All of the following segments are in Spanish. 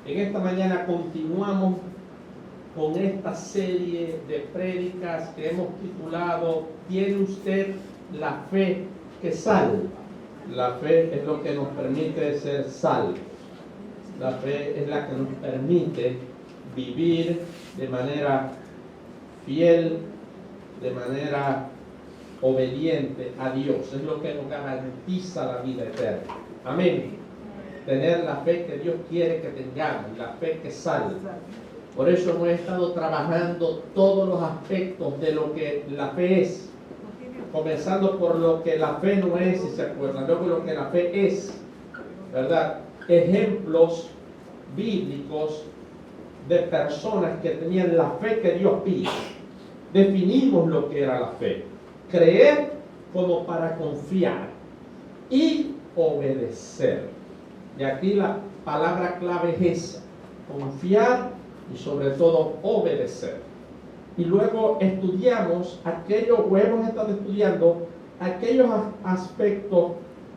En esta mañana continuamos con esta serie de prédicas que hemos titulado ¿Tiene usted la fe que salva? La fe es lo que nos permite ser salvos. La fe es la que nos permite vivir de manera fiel, de manera obediente a Dios. Es lo que nos garantiza la vida eterna. Amén. Tener la fe que Dios quiere que tengamos, la fe que salva. Por eso hemos estado trabajando todos los aspectos de lo que la fe es. Comenzando por lo que la fe no es, si se acuerdan, luego lo que la fe es, ¿verdad? Ejemplos bíblicos de personas que tenían la fe que Dios pide. Definimos lo que era la fe. Creer como para confiar y obedecer. Y aquí la palabra clave es esa, confiar y sobre todo obedecer. Y luego estudiamos aquellos, o hemos estado estudiando aquellos aspectos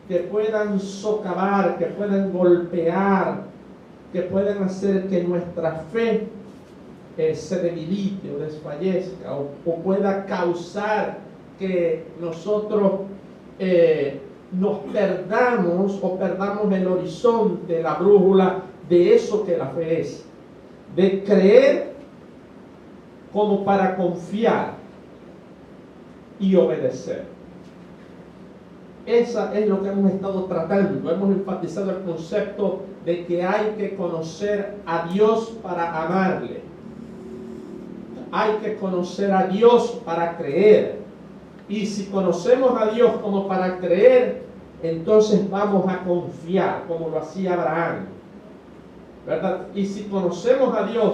que puedan socavar, que puedan golpear, que puedan hacer que nuestra fe se debilite o desfallezca, o pueda causar que nosotros nos perdamos o perdamos el horizonte, la brújula de eso que la fe es. De creer como para confiar y obedecer. Esa es lo que hemos estado tratando. Hemos enfatizado el concepto de que hay que conocer a Dios para amarle. Hay que conocer a Dios para creer. Y si conocemos a Dios como para creer, entonces vamos a confiar, como lo hacía Abraham, ¿verdad? Y si conocemos a Dios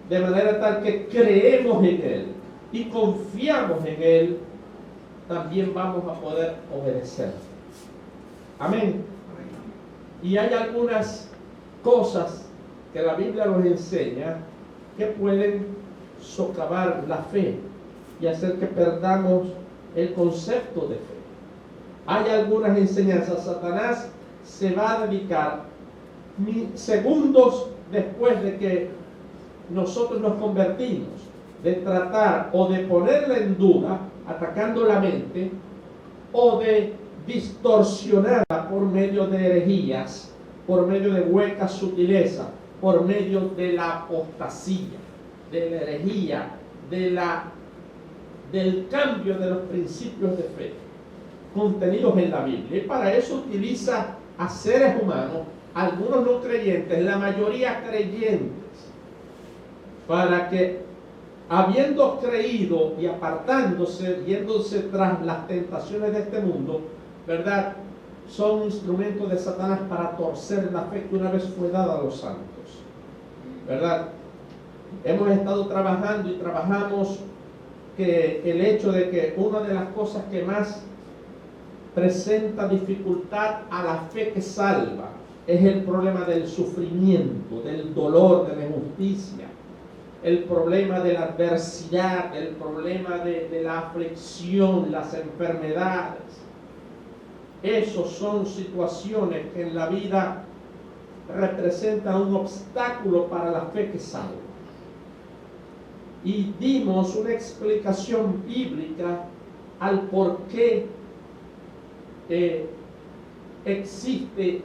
de manera tal que creemos en Él y confiamos en Él, también vamos a poder obedecer. Amén. Y hay algunas cosas que la Biblia nos enseña que pueden socavar la fe y hacer que perdamos el concepto de fe. Hay algunas enseñanzas. Satanás se va a dedicar segundos después de que nosotros nos convertimos, de tratar o de ponerla en duda, atacando la mente, o de distorsionarla por medio de herejías, por medio de huecas sutilezas, por medio de la apostasía, de la herejía, del cambio de los principios de fe contenidos en la Biblia. Y para eso utiliza a seres humanos, algunos no creyentes, la mayoría creyentes, para que, habiendo creído y apartándose, yéndose tras las tentaciones de este mundo, ¿verdad?, son instrumentos de Satanás para torcer la fe que una vez fue dada a los santos, ¿verdad? Hemos estado trabajando y trabajamos que el hecho de que una de las cosas que más presenta dificultad a la fe que salva es el problema del sufrimiento, del dolor, de la injusticia, el problema de la adversidad, el problema de la aflicción, las enfermedades. Esos son situaciones que en la vida representan un obstáculo para la fe que salva. Y dimos una explicación bíblica al por qué existe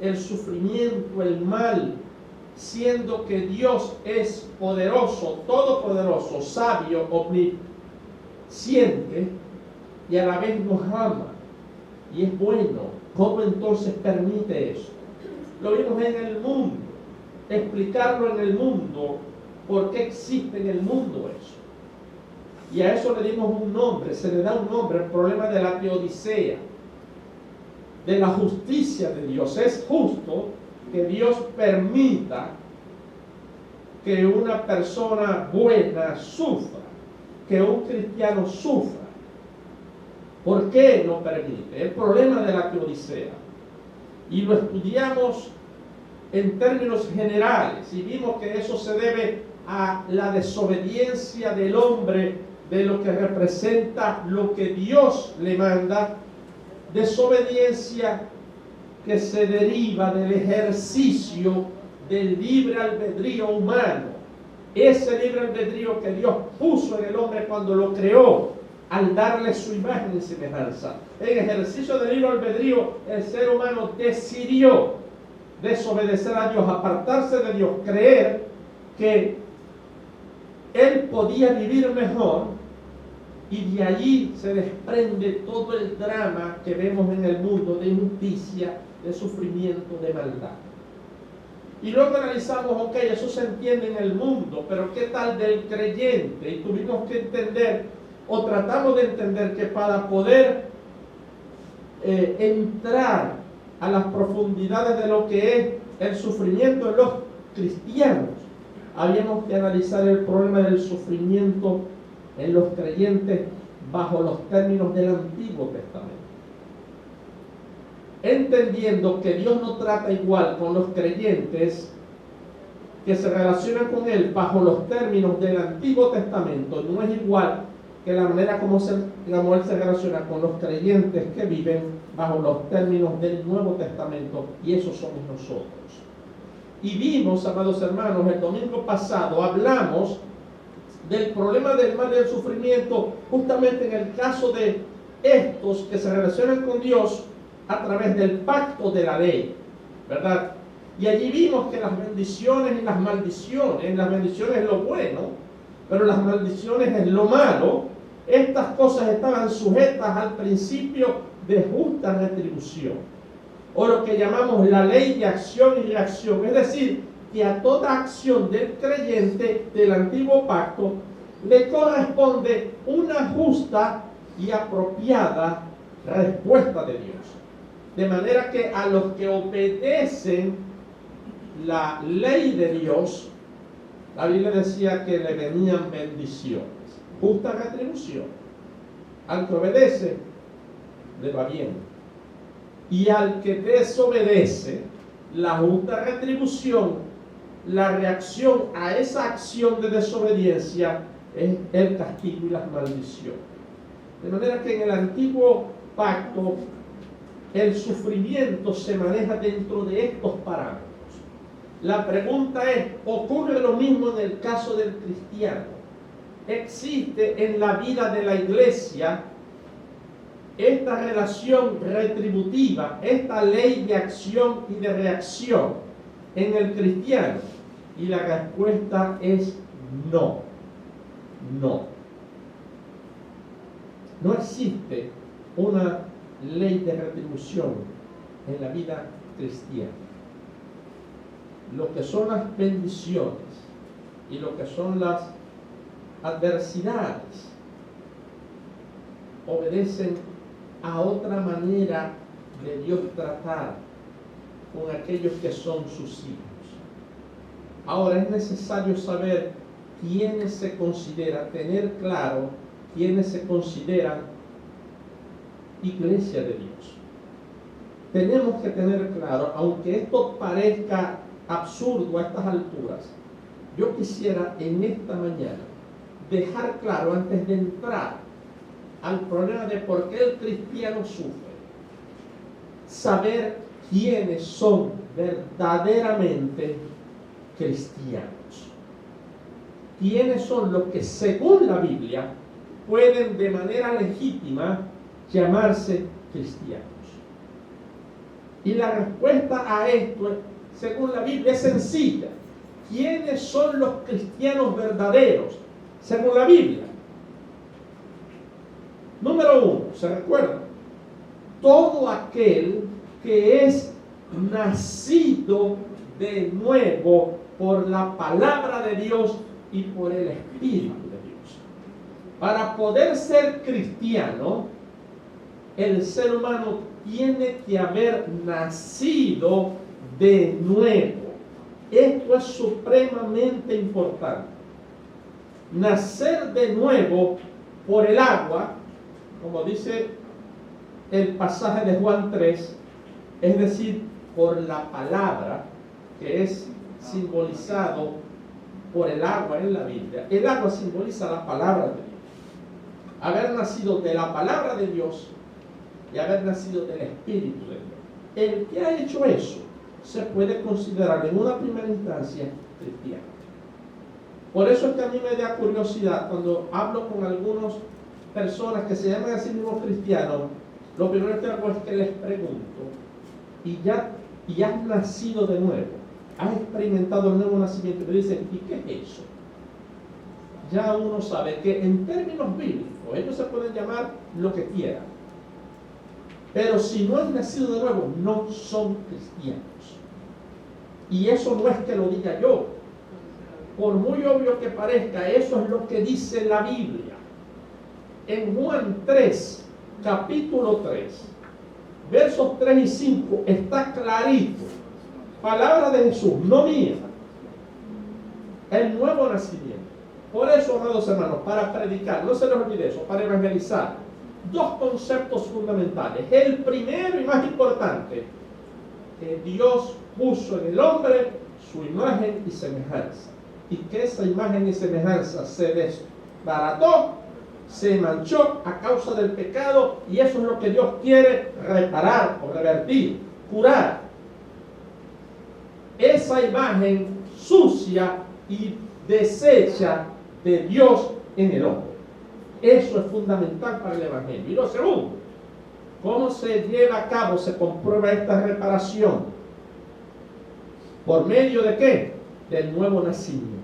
el sufrimiento, el mal, siendo que Dios es poderoso, todopoderoso, sabio, omnisciente, y a la vez nos ama y es bueno. ¿Cómo entonces permite eso? Lo vimos en el mundo, explicarlo en el mundo, por qué existe en el mundo eso. Y a eso le dimos un nombre, se le da un nombre, el problema de la teodicea, de la justicia de Dios. Es justo que Dios permita que una persona buena sufra, que un cristiano sufra. ¿Por qué no permite? El problema de la teodicea. Y lo estudiamos en términos generales y vimos que eso se debe a la desobediencia del hombre de lo que representa lo que Dios le manda, desobediencia que se deriva del ejercicio del libre albedrío humano. Ese libre albedrío que Dios puso en el hombre cuando lo creó, al darle su imagen y semejanza. En ejercicio del libre albedrío, el ser humano decidió desobedecer a Dios, apartarse de Dios, creer que él podía vivir mejor, y de allí se desprende todo el drama que vemos en el mundo de injusticia, de sufrimiento, de maldad. Y luego analizamos, ok, eso se entiende en el mundo, pero ¿qué tal del creyente? Y tuvimos que entender, o tratamos de entender, que para poder entrar a las profundidades de lo que es el sufrimiento en los cristianos, habíamos que analizar el problema del sufrimiento en los creyentes bajo los términos del Antiguo Testamento. Entendiendo que Dios no trata igual con los creyentes que se relacionan con Él bajo los términos del Antiguo Testamento, no es igual que la manera como Él se relaciona con los creyentes que viven bajo los términos del Nuevo Testamento, y esos somos nosotros. Y vimos, amados hermanos, el domingo pasado hablamos del problema del mal y del sufrimiento, justamente en el caso de estos que se relacionan con Dios a través del pacto de la ley, ¿verdad? Y allí vimos que las bendiciones y las maldiciones es lo bueno, pero las maldiciones es lo malo. Estas cosas estaban sujetas al principio de justa retribución, o lo que llamamos la ley de acción y reacción, es decir, que a toda acción del creyente del antiguo pacto le corresponde una justa y apropiada respuesta de Dios. De manera que a los que obedecen la ley de Dios, la Biblia decía que le venían bendiciones, justa retribución. Al que obedece, le va bien. Y al que desobedece, la justa retribución, la reacción a esa acción de desobediencia, es el castigo y las maldiciones. De manera que en el antiguo pacto el sufrimiento se maneja dentro de estos parámetros. La pregunta es, ¿ocurre lo mismo en el caso del cristiano? ¿Existe en la vida de la iglesia esta relación retributiva, esta ley de acción y de reacción en el cristiano? Y la respuesta es no. No. No existe una ley de retribución en la vida cristiana. Lo que son las bendiciones y lo que son las adversidades obedecen a otra manera de Dios tratar con aquellos que son sus hijos. Ahora es necesario saber quiénes se consideran, tener claro quiénes se consideran iglesia de Dios. Tenemos que tener claro, aunque esto parezca absurdo a estas alturas, yo quisiera en esta mañana dejar claro, antes de entrar al problema de por qué el cristiano sufre, saber quiénes son verdaderamente cristianos. Quiénes son los que, según la Biblia, pueden de manera legítima llamarse cristianos. Y la respuesta a esto, según la Biblia, es sencilla. ¿Quiénes son los cristianos verdaderos, según la Biblia? Número 1, ¿se recuerda? Todo aquel que es nacido de nuevo por la palabra de Dios y por el Espíritu de Dios. Para poder ser cristiano, el ser humano tiene que haber nacido de nuevo. Esto es supremamente importante. Nacer de nuevo por el agua, como dice el pasaje de Juan 3, es decir, por la palabra, que es simbolizado por el agua en la Biblia. El agua simboliza la palabra de Dios. Haber nacido de la palabra de Dios y haber nacido del Espíritu de Dios. El que ha hecho eso se puede considerar en una primera instancia cristiano. Por eso es que a mí me da curiosidad cuando hablo con algunas personas que se llaman a sí mismos cristianos. Lo primero que hago es que les pregunto, ¿y has nacido de nuevo? ¿Has experimentado el nuevo nacimiento? Y me dicen, ¿y qué es eso? Ya uno sabe que en términos bíblicos, ellos se pueden llamar lo que quieran. Pero si no han nacido de nuevo, no son cristianos. Y eso no es que lo diga yo. Por muy obvio que parezca, eso es lo que dice la Biblia. En Juan 3, capítulo 3, versos 3 y 5, está clarito. Palabra de Jesús, no mía. El nuevo nacimiento. Por eso, amados hermanos, para predicar, no se les olvide eso, para evangelizar, dos conceptos fundamentales. El primero y más importante, que Dios puso en el hombre su imagen y semejanza. Y que esa imagen y semejanza se desbarató, se manchó a causa del pecado, y eso es lo que Dios quiere reparar o revertir, curar. Esa imagen sucia y deshecha de Dios en el hombre. Eso es fundamental para el Evangelio. Y lo segundo, ¿cómo se lleva a cabo, se comprueba esta reparación? ¿Por medio de qué? Del nuevo nacimiento,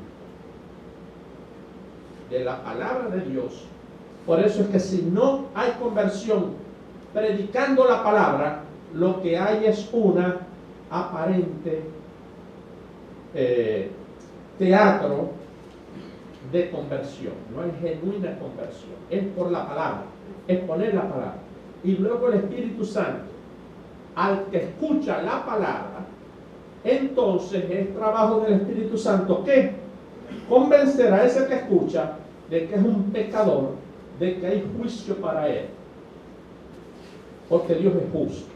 de la palabra de Dios. Por eso es que si no hay conversión predicando la palabra, lo que hay es una aparente teatro de conversión. No hay genuina conversión. Es por la palabra, es poner la palabra. Y luego el Espíritu Santo, al que escucha la palabra, entonces es trabajo del Espíritu Santo que convencer a ese que escucha de que es un pecador, de que hay juicio para él, porque Dios es justo.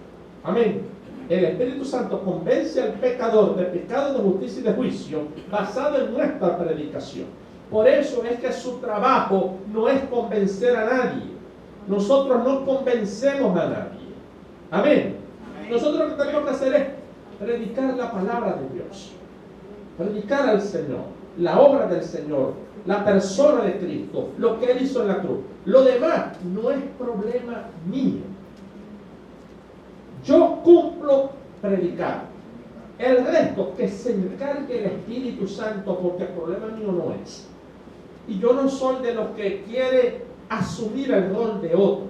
Amén. El Espíritu Santo convence al pecador de pecado, de justicia y de juicio, basado en nuestra predicación. Por eso es que su trabajo no es convencer a nadie. Nosotros no convencemos a nadie. Amén. Nosotros lo que tenemos que hacer es predicar la palabra de Dios, predicar al Señor, la obra del Señor, la persona de Cristo, lo que Él hizo en la cruz. Lo demás no es problema mío. Yo cumplo predicar. El resto que se encargue el Espíritu Santo, porque el problema mío no es. Y yo no soy de los que quiere asumir el rol de otro,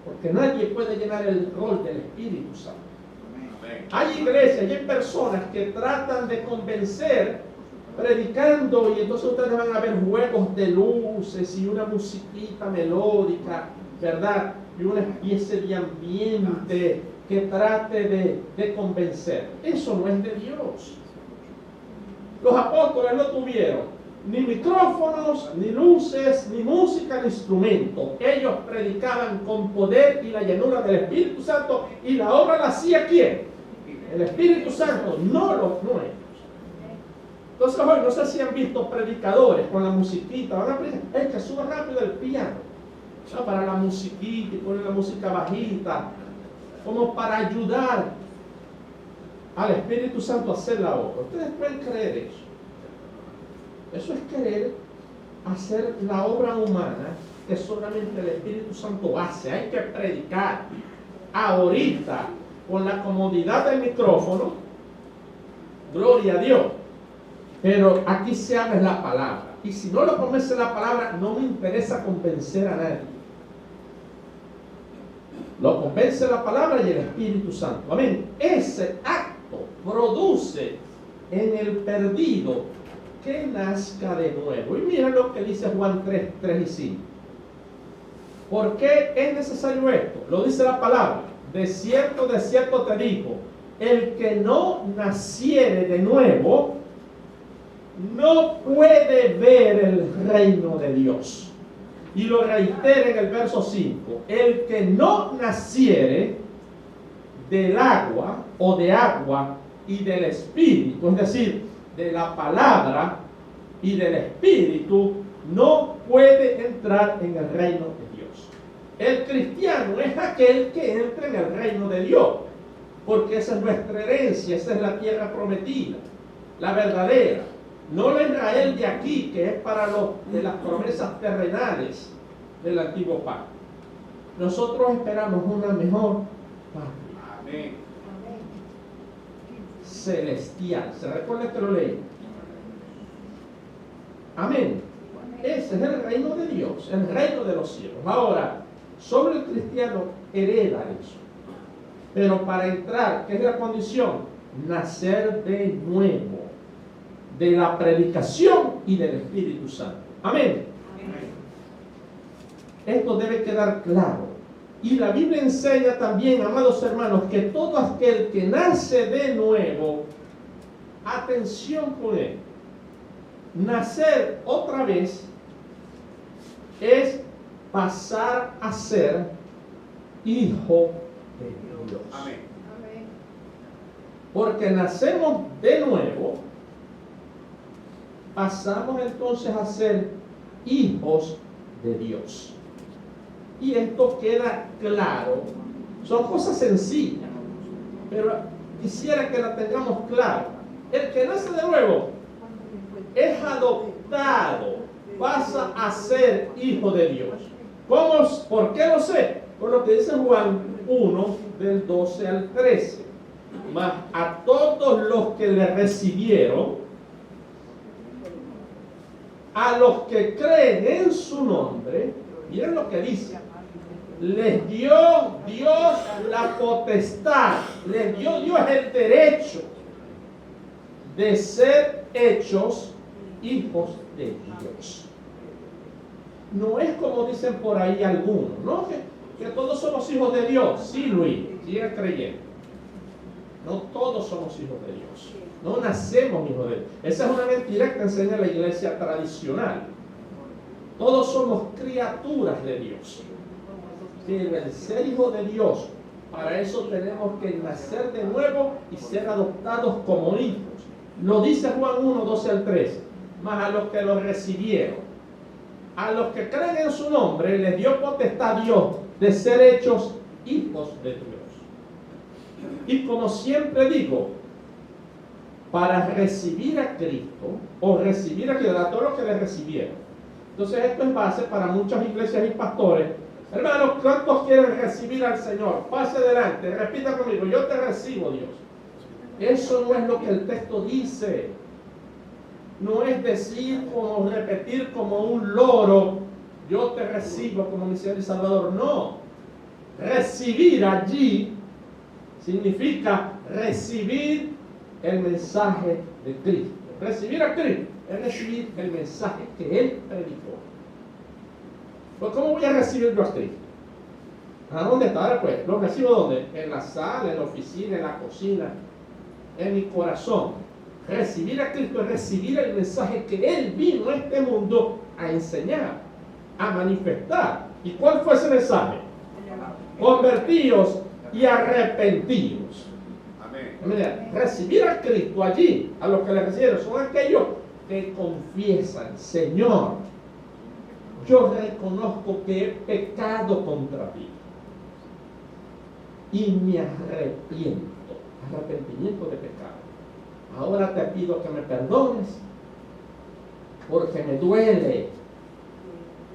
porque nadie puede llenar el rol del Espíritu Santo. Hay iglesias y hay personas que tratan de convencer predicando, y entonces ustedes van a ver juegos de luces y una musiquita melódica, ¿verdad? Y una especie de ambiente que trate de convencer. Eso no es de Dios. Los apóstoles no tuvieron ni micrófonos, ni luces, ni música, ni instrumento. Ellos predicaban con poder y la llenura del Espíritu Santo, y la obra la hacía ¿quién? El Espíritu Santo, no los nuestros. Entonces hoy no sé si han visto predicadores con la musiquita, van a predicar, es que suba rápido el piano, ¿no? Para la musiquita, y ponen la música bajita, como para ayudar al Espíritu Santo a hacer la obra. Ustedes pueden creer eso. Eso es querer hacer la obra humana que solamente el Espíritu Santo hace. Hay que predicar ahorita con la comodidad del micrófono, gloria a Dios, pero aquí se habla la palabra, y si no lo convence la palabra, no me interesa convencer a nadie. Lo convence la palabra y el Espíritu Santo. Amén. Ese acto produce en el perdido que nazca de nuevo. Y mira lo que dice Juan 3 y 5. ¿Por qué es necesario esto? Lo dice la palabra. De cierto te digo, el que no naciere de nuevo no puede ver el reino de Dios. Y lo reitera en el verso 5. El que no naciere del agua o de agua y del Espíritu, es decir, de la palabra y del Espíritu, no puede entrar en el reino de Dios. El cristiano es aquel que entra en el reino de Dios. porque esa es nuestra herencia, esa es la tierra prometida, la verdadera. No la Israel de aquí, que es para los de las promesas terrenales del antiguo pacto. Nosotros esperamos una mejor patria. Amén. Celestial. ¿Se recuerda que lo leí? Amén. Ese es el reino de Dios, el reino de los cielos. Ahora, sobre el cristiano hereda eso. Pero para entrar, ¿qué es la condición? Nacer de nuevo, de la predicación y del Espíritu Santo. Amén. Esto debe quedar claro. Y la Biblia enseña también, amados hermanos, que todo aquel que nace de nuevo, atención con él, nacer otra vez es pasar a ser hijo de Dios. Amén. Porque nacemos de nuevo, pasamos entonces a ser hijos de Dios. Y esto queda claro. Son cosas sencillas, pero quisiera que la tengamos claro. El que nace de nuevo es adoptado, pasa a ser hijo de Dios. ¿Cómo? ¿Por qué lo sé? Por lo que dice Juan 1, del 12 al 13. Mas a todos los que le recibieron, a los que creen en su nombre, miren lo que dice, les dio Dios la potestad, les dio Dios el derecho de ser hechos hijos de Dios. No es como dicen por ahí algunos, ¿no? Que todos somos hijos de Dios. Sí, Luis, sigue creyendo. No todos somos hijos de Dios. No nacemos hijos de Dios. Esa es una mentira que enseña la iglesia tradicional. Todos somos criaturas de Dios. El ser hijo de Dios, para eso tenemos que nacer de nuevo y ser adoptados como hijos. Lo dice Juan 1, 12 al 13. Mas a los que lo recibieron, a los que creen en su nombre, les dio potestad Dios de ser hechos hijos de Dios. Y como siempre digo, para recibir a Cristo, o recibir a Cristo, a todos los que le recibieron. Entonces esto es base para muchas iglesias y pastores. Hermanos, ¿cuántos quieren recibir al Señor? Pase adelante, repita conmigo, yo te recibo, Dios. Eso no es lo que el texto dice. No es decir, como repetir como un loro, yo te recibo como mi Señor y Salvador. No. Recibir allí significa recibir el mensaje de Cristo. Recibir a Cristo es recibir el mensaje que Él predicó. Pues, ¿cómo voy a recibir yo a Cristo? ¿A dónde está? Ahora pues, ¿lo recibo dónde? En la sala, en la oficina, en la cocina, en mi corazón. Recibir a Cristo es recibir el mensaje que Él vino a este mundo a enseñar, a manifestar. ¿Y cuál fue ese mensaje? Convertíos y arrepentidos. Amén. Recibir a Cristo allí, a los que le recibieron, son aquellos que confiesan, Señor, yo reconozco que he pecado contra ti y me arrepiento. Arrepentimiento de pecado. Ahora te pido que me perdones porque me duele,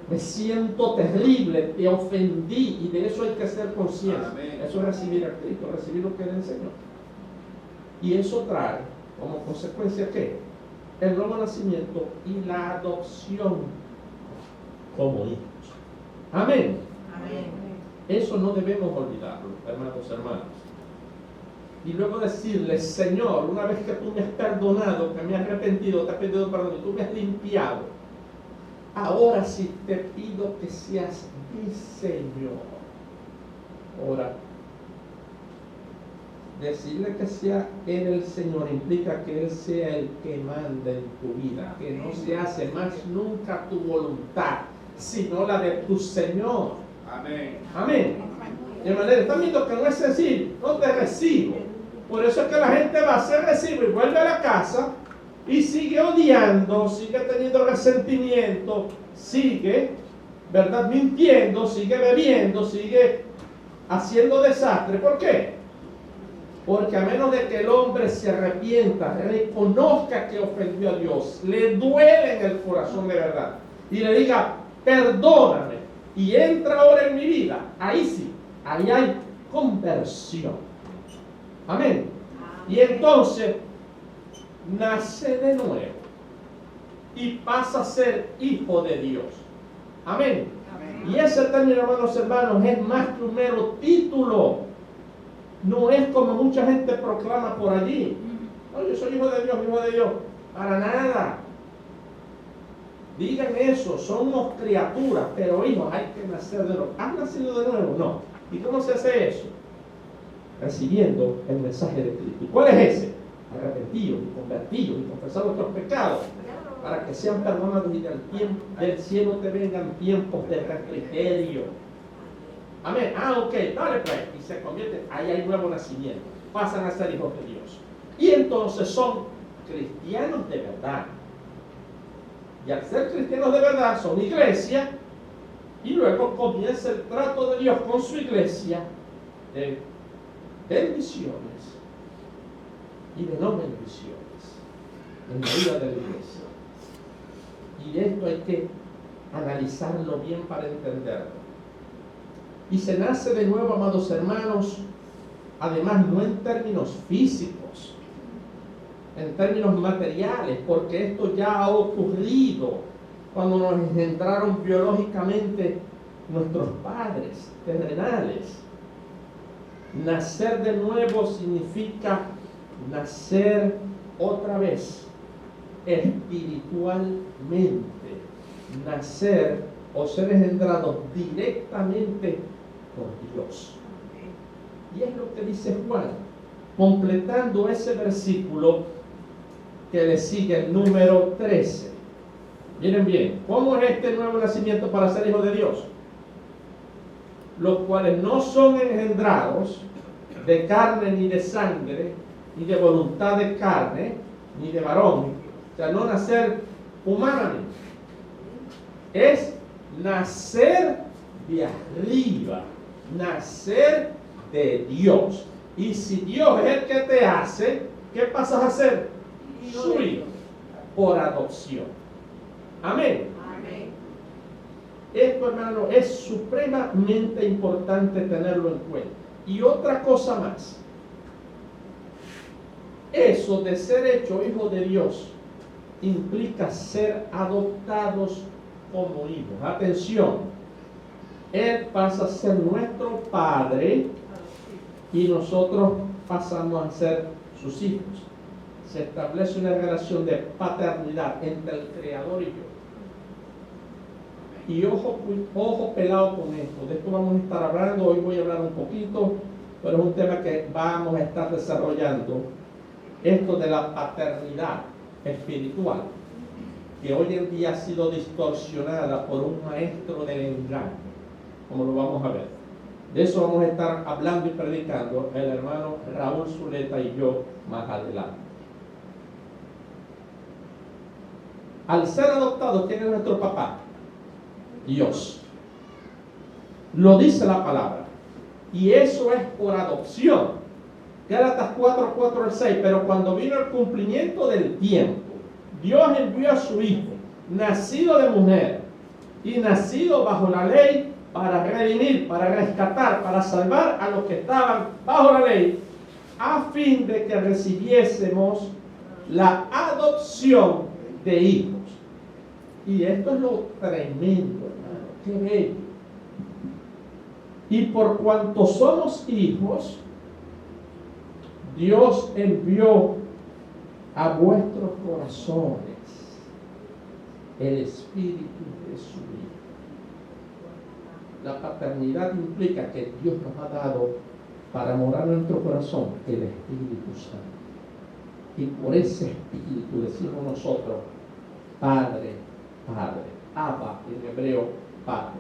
me siento terrible, te ofendí, y de eso hay que ser consciente. Eso es recibir a Cristo, recibir lo que Él enseñó. Y eso trae como consecuencia ¿qué? El nuevo nacimiento y la adopción como hijos. Amén. Amén. Eso no debemos olvidarlo, hermanos. Y luego decirle, Señor, una vez que tú me has perdonado, que me has arrepentido, te has pedido perdón y tú me has limpiado, ahora sí te pido que seas mi Señor. Ahora, decirle que sea Él el Señor implica que Él sea el que manda en tu vida, que no se hace más nunca tu voluntad, sino la de tu Señor. Amén. Amén. De manera, están viendo que no es sencillo, no te recibo. Por eso es que la gente va a hacer recibo y vuelve a la casa y sigue odiando, sigue teniendo resentimiento, sigue, ¿verdad?, mintiendo, sigue bebiendo, sigue haciendo desastre. ¿Por qué? Porque a menos de que el hombre se arrepienta, reconozca que ofendió a Dios, le duele en el corazón de verdad y le diga, perdóname y entra ahora en mi vida, ahí sí, ahí hay conversión. Amén. Y entonces nace de nuevo y pasa a ser hijo de Dios. Amén. Y ese término, hermanos, es más que un mero título. No es como mucha gente proclama por allí. No, yo soy hijo de Dios, hijo de Dios. Para nada. Digan eso, somos criaturas, pero hijos, hay que nacer de nuevo. ¿Has nacido de nuevo? No. ¿Y cómo se hace eso? Recibiendo el mensaje de Cristo. ¿Y cuál es ese? Arrepentidos y convertidos y confesar nuestros pecados, para que sean perdonados y del cielo te vengan tiempos de refrigerio. Amén. Ok, dale pues. Y se convierten, ahí hay nuevo nacimiento. Pasan a ser hijos de Dios. Y entonces son cristianos de verdad. Y al ser cristianos de verdad son iglesia. Y luego comienza el trato de Dios con su iglesia de bendiciones y de no bendiciones en la vida de la iglesia. Y esto hay que analizarlo bien para entenderlo. Y se nace de nuevo, amados hermanos, además no en términos físicos, en términos materiales, porque esto ya ha ocurrido cuando nos engendraron biológicamente nuestros padres terrenales. Nacer de nuevo significa nacer otra vez espiritualmente, nacer o ser engendrados directamente por Dios. Y es lo que dice Juan, completando ese versículo que le sigue el número 13. Miren bien, ¿cómo es este nuevo nacimiento para ser hijo de Dios? Los cuales no son engendrados de carne ni de sangre, ni de voluntad de carne, ni de varón. O sea, no nacer humanamente. Es nacer de arriba, nacer de Dios. Y si Dios es el que te hace, ¿qué pasas a ser? Su hijo, por adopción. Amén. Amén. Esto, hermano, es supremamente importante tenerlo en cuenta. Y otra cosa más. Eso de ser hecho hijo de Dios implica ser adoptados como hijos. Atención, Él pasa a ser nuestro Padre y nosotros pasamos a ser sus hijos. Se establece una relación de paternidad entre el Creador y yo. Y ojo pelado con esto. De esto vamos a estar hablando. Hoy voy a hablar un poquito, pero es un tema que vamos a estar desarrollando. Esto de la paternidad espiritual, que hoy en día ha sido distorsionada por un maestro del engaño, como lo vamos a ver. De eso vamos a estar hablando y predicando el hermano Raúl Zuleta y yo más adelante. Al ser adoptados, ¿quién es nuestro papá? Dios. Lo dice la palabra. Y eso es por adopción. Gálatas 4, al 6. Pero cuando vino el cumplimiento del tiempo, Dios envió a su Hijo, nacido de mujer y nacido bajo la ley, para redimir, para rescatar, para salvar a los que estaban bajo la ley, a fin de que recibiésemos la adopción de hijos. Y esto es lo tremendo, hermano, qué bello. Y por cuanto somos hijos, Dios envió a vuestros corazones el espíritu de su Hijo. La paternidad implica que Dios nos ha dado para morar en nuestro corazón el Espíritu Santo. Y por ese espíritu decimos nosotros, Padre, Padre. Abba, en hebreo, Padre.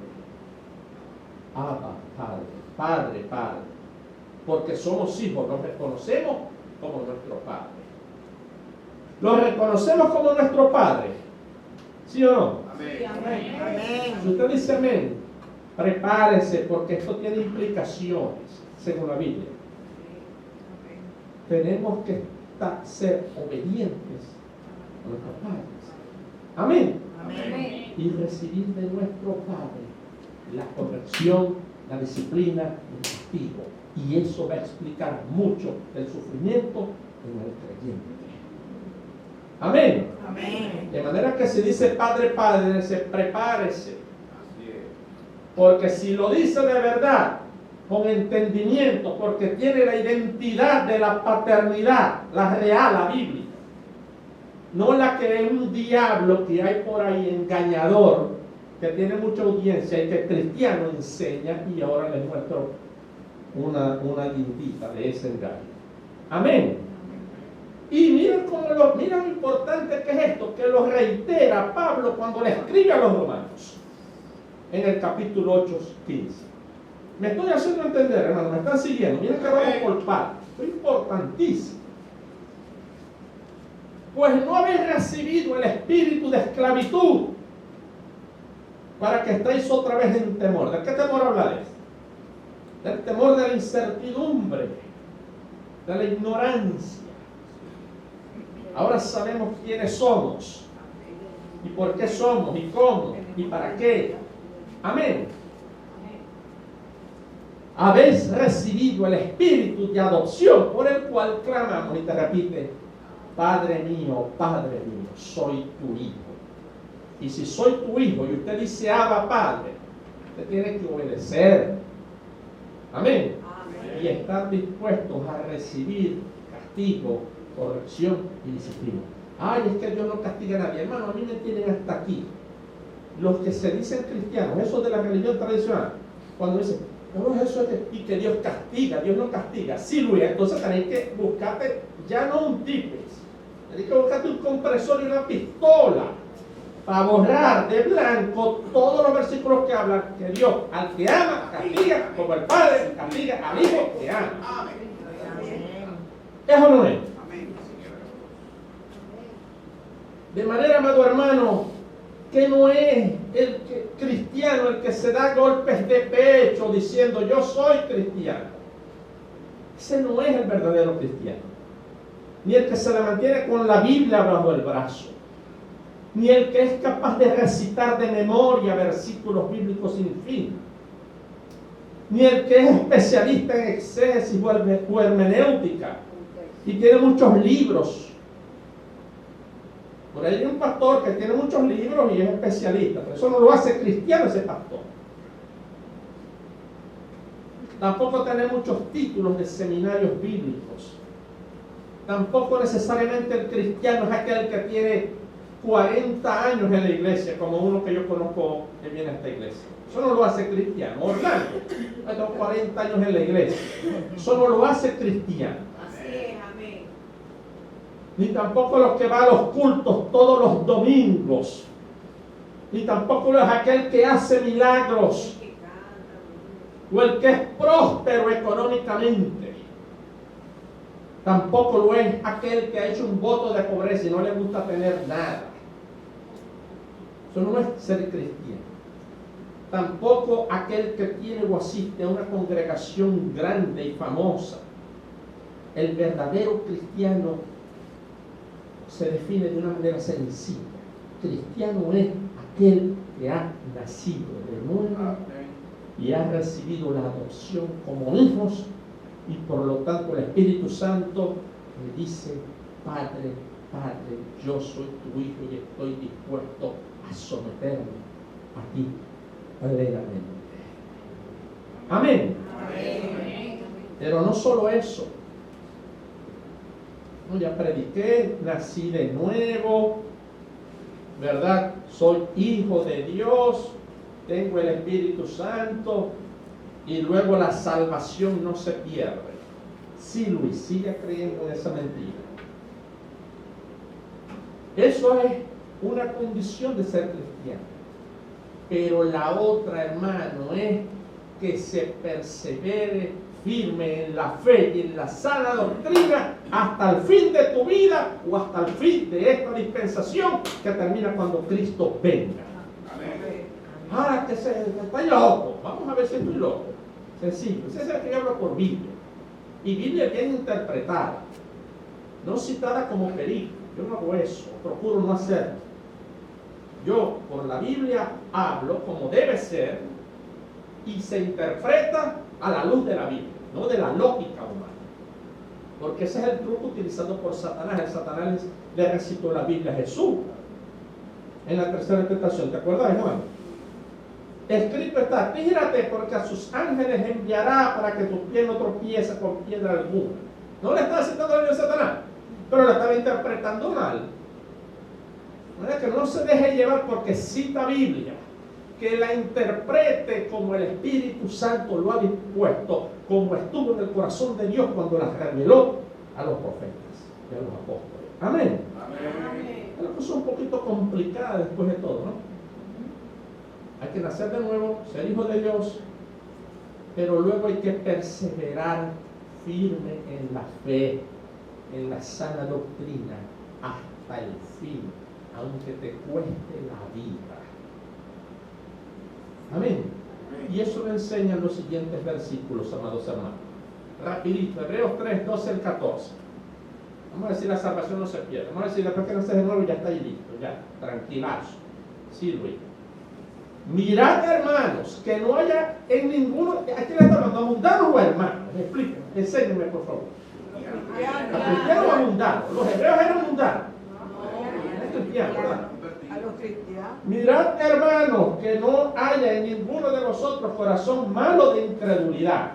Abba, Padre. Padre, Padre. Porque somos hijos, nos reconocemos como nuestro Padre. Lo reconocemos como nuestro Padre. ¿Sí o no? Amén. Amén. Amén. Si usted dice amén, prepárese porque esto tiene implicaciones, según la Biblia. tenemos que ser obedientes a nuestros padres. Amén. Amén. Y recibir de nuestro Padre la corrección, la disciplina y el castigo. Y eso va a explicar mucho del sufrimiento en el creyente. Amén. Amén. De manera que si dice Padre, Padre, prepárese. Porque si lo dice de verdad, con entendimiento, porque tiene la identidad de la paternidad, la real, la bíblica, no la que es un diablo que hay por ahí engañador, que tiene mucha audiencia y que el cristiano enseña, y ahora les muestro una guindita de ese engaño. Amén. Y miren miren lo importante que es esto, que lo reitera Pablo cuando le escribe a los romanos, en el capítulo 8, 15. Me estoy haciendo entender, hermano, me están siguiendo. Miren que vamos por partes. Esto es importantísimo. Pues no habéis recibido el espíritu de esclavitud para que estéis otra vez en temor. ¿De qué temor habla de esto? Del temor de la incertidumbre, de la ignorancia. Ahora sabemos quiénes somos y por qué somos y cómo y para qué. Amén. Habéis recibido el espíritu de adopción por el cual clamamos, y te repite: Padre mío, soy tu hijo. Y si soy tu hijo y usted dice Abba, Padre, usted tiene que obedecer. Amén. Amén. Y estar dispuestos a recibir castigo, corrección y disciplina. Ay, es que Dios no castiga a nadie. Hermano, a mí me tienen hasta aquí los que se dicen cristianos, esos de la religión tradicional, cuando dicen, no, eso es y que Dios castiga, Dios no castiga. Sí, Luis, entonces tenéis que buscarte ya no un tipes, tenéis que buscarte un compresor y una pistola para borrar de blanco todos los versículos que hablan que Dios al que ama castiga, como el Padre castiga al Hijo que ama. Eso no es. De manera, amado hermano, que no es el cristiano el que se da golpes de pecho diciendo yo soy cristiano. Ese no es el verdadero cristiano. Ni el que se le mantiene con la Biblia bajo el brazo. Ni el que es capaz de recitar de memoria versículos bíblicos sin fin. Ni el que es especialista en exégesis o hermenéutica y tiene muchos libros. Por ahí hay un pastor que tiene muchos libros y es especialista, pero eso no lo hace cristiano ese pastor. Tampoco tiene muchos títulos de seminarios bíblicos. Tampoco necesariamente el cristiano es aquel que tiene 40 años en la iglesia, como uno que yo conozco que viene a esta iglesia. Eso no lo hace cristiano. Orlando, yo tengo 40 años en la iglesia. Eso no lo hace cristiano. Ni tampoco los que van a los cultos todos los domingos, ni tampoco es aquel que hace milagros, o el que es próspero económicamente. Tampoco lo es aquel que ha hecho un voto de pobreza y no le gusta tener nada. Eso no es ser cristiano. Tampoco aquel que tiene o asiste a una congregación grande y famosa. El verdadero cristiano se define de una manera sencilla. Cristiano es aquel que ha nacido de nuevo y ha recibido la adopción como hijos, y por lo tanto el Espíritu Santo le dice: Padre, Padre, yo soy tu hijo y estoy dispuesto a someterme a ti plenamente. Amén. Amén. Pero no solo eso. Ya prediqué, nací de nuevo, ¿verdad? Soy hijo de Dios, tengo el Espíritu Santo, y luego la salvación no se pierde. Sí, Luis, sigue creyendo en esa mentira. Eso es una condición de ser cristiano. Pero la otra, hermano, es que se persevere firme en la fe y en la sana doctrina hasta el fin de tu vida o hasta el fin de esta dispensación que termina cuando Cristo venga. Amén. Ah, que está loco. Vamos a ver si estoy loco. Sencillo. Ese es el que habla por Biblia. Y Biblia bien interpretada, no citada como perico. Yo no hago eso, procuro no hacerlo. Yo por la Biblia hablo como debe ser y se interpreta a la luz de la Biblia, no de la lógica humana. Porque ese es el truco utilizado por Satanás. El Satanás le recitó la Biblia a Jesús en la tercera tentación. ¿Te acuerdas, hermano? Escrito está: tírate, porque a sus ángeles enviará para que tu pie no tropiece con piedra alguna. No le estaba citando la Biblia a Satanás, pero la estaba interpretando mal. Que no se deje llevar porque cita Biblia, que la interprete como el Espíritu Santo lo ha dispuesto, como estuvo en el corazón de Dios cuando las reveló a los profetas y a los apóstoles. Amén. Amén. Es una cosa un poquito complicada después de todo, ¿no? Hay que nacer de nuevo, ser hijo de Dios, pero luego hay que perseverar firme en la fe, en la sana doctrina, hasta el fin, aunque te cueste la vida. Amén. Y eso lo enseñan los siguientes versículos, amados hermanos. Rapidito, Hebreos 3, 12 al 14. Vamos a decir, la salvación no se pierde. Vamos a decir, después que naces de nuevo ya está ahí listo, ya, tranquilazo. Sirve. Mirad, hermanos, que no haya en ninguno, aquí le está hablando, mundanos o hermanos. Explíquenme, enséñenme por favor. Los cristianos o mundanos. Los hebreos eran mundanos. Es cristiano, ¿verdad? A los cristianos. Mirad, hermanos, que no haya en ninguno de vosotros corazón malo de incredulidad,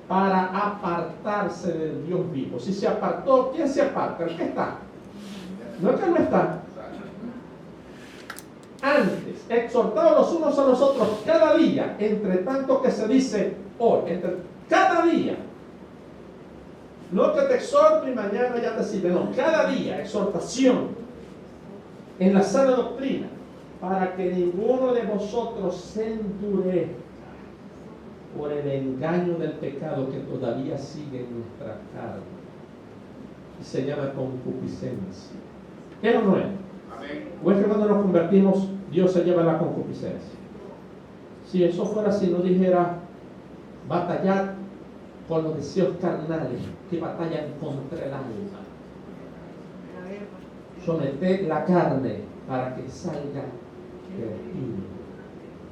para apartarse del Dios vivo. Si se apartó, ¿quién se aparta? ¿El que está? No es que no está. Antes, exhortados los unos a los otros cada día, entre tanto que se dice hoy, cada día. No que te exhorto y mañana ya te sirve, no, cada día, exhortación en la sana doctrina, para que ninguno de vosotros se endurezca por el engaño del pecado que todavía sigue en nuestra carne y se llama concupiscencia. ¿Qué no es? ¿O es que cuando nos convertimos Dios se lleva la concupiscencia? Si eso fuera así, no dijera batallar con los deseos carnales que batallan contra el alma. Someter la carne para que salga el espíritu.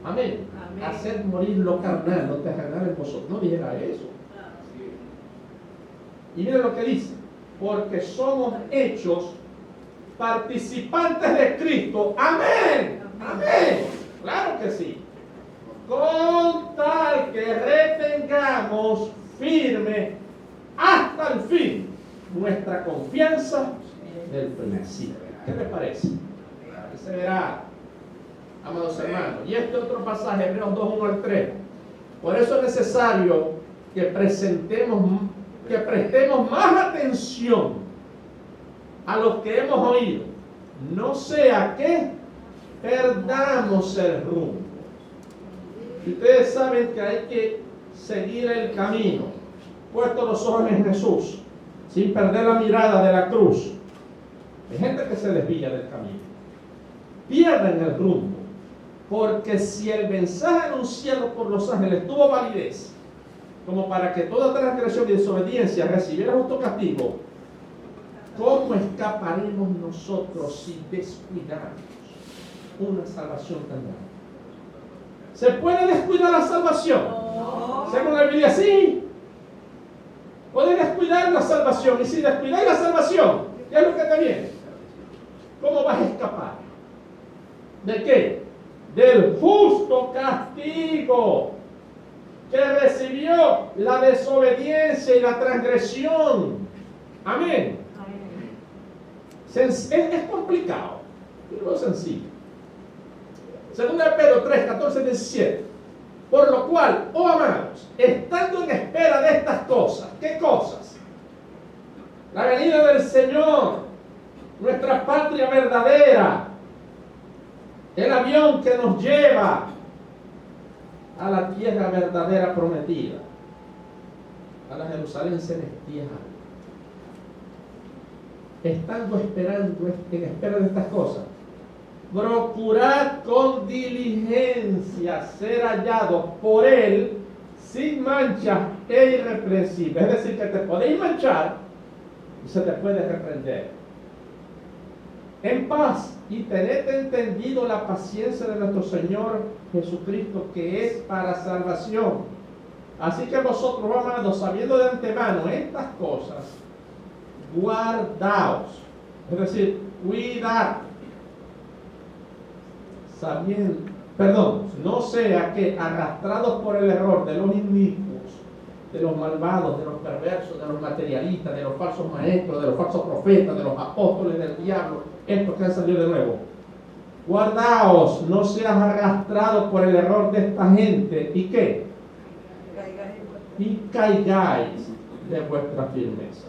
Amén. Amén. Hacer morir lo carnal, lo terrenal en vosotros. No dijera eso. Y mira lo que dice: porque somos hechos participantes de Cristo. Amén. Amén. Claro que sí. Con tal que retengamos firme hasta el fin nuestra confianza del principio. ¿Qué le parece? Se verá, amados hermanos. Y este otro pasaje, Hebreos 2, 1 al 3. Por eso es necesario que prestemos más atención a lo que hemos oído, no sea que perdamos el rumbo. Y ustedes saben que hay que seguir el camino, puestos los ojos en Jesús, sin perder la mirada de la cruz. Hay gente que se desvía del camino, pierden el rumbo, porque si el mensaje anunciado por los ángeles tuvo validez, como para que toda transgresión y desobediencia recibiera justo castigo, ¿cómo escaparemos nosotros si descuidamos una salvación tan grande? ¿Se puede descuidar la salvación? No. Según la Biblia, sí. Puede descuidar la salvación. Y si descuidáis la salvación, ¿qué es lo que te viene? ¿Cómo vas a escapar? ¿De qué? Del justo castigo que recibió la desobediencia y la transgresión. Amén. Es complicado, pero es sencillo. Segunda de Pedro 3, 14, 17. Por lo cual, oh amados, estando en espera de estas cosas, ¿qué cosas? La venida del Señor, nuestra patria verdadera, el avión que nos lleva a la tierra verdadera prometida, a la Jerusalén celestial. Estando en espera de estas cosas, procurad con diligencia ser hallados por Él sin mancha e irreprensible. Es decir, que te podéis manchar y se te puede reprender. En paz, y tened entendido la paciencia de nuestro Señor Jesucristo, que es para salvación. Así que vosotros, amados, sabiendo de antemano estas cosas, guardaos, es decir, cuidad, sabiendo, no sea que arrastrados por el error de los inicuos, de los malvados, de los perversos, de los materialistas, de los falsos maestros, de los falsos profetas, de los apóstoles del diablo, estos que han salido de nuevo. Guardaos, no seas arrastrado por el error de esta gente. ¿Y qué? Y caigáis de vuestra firmeza.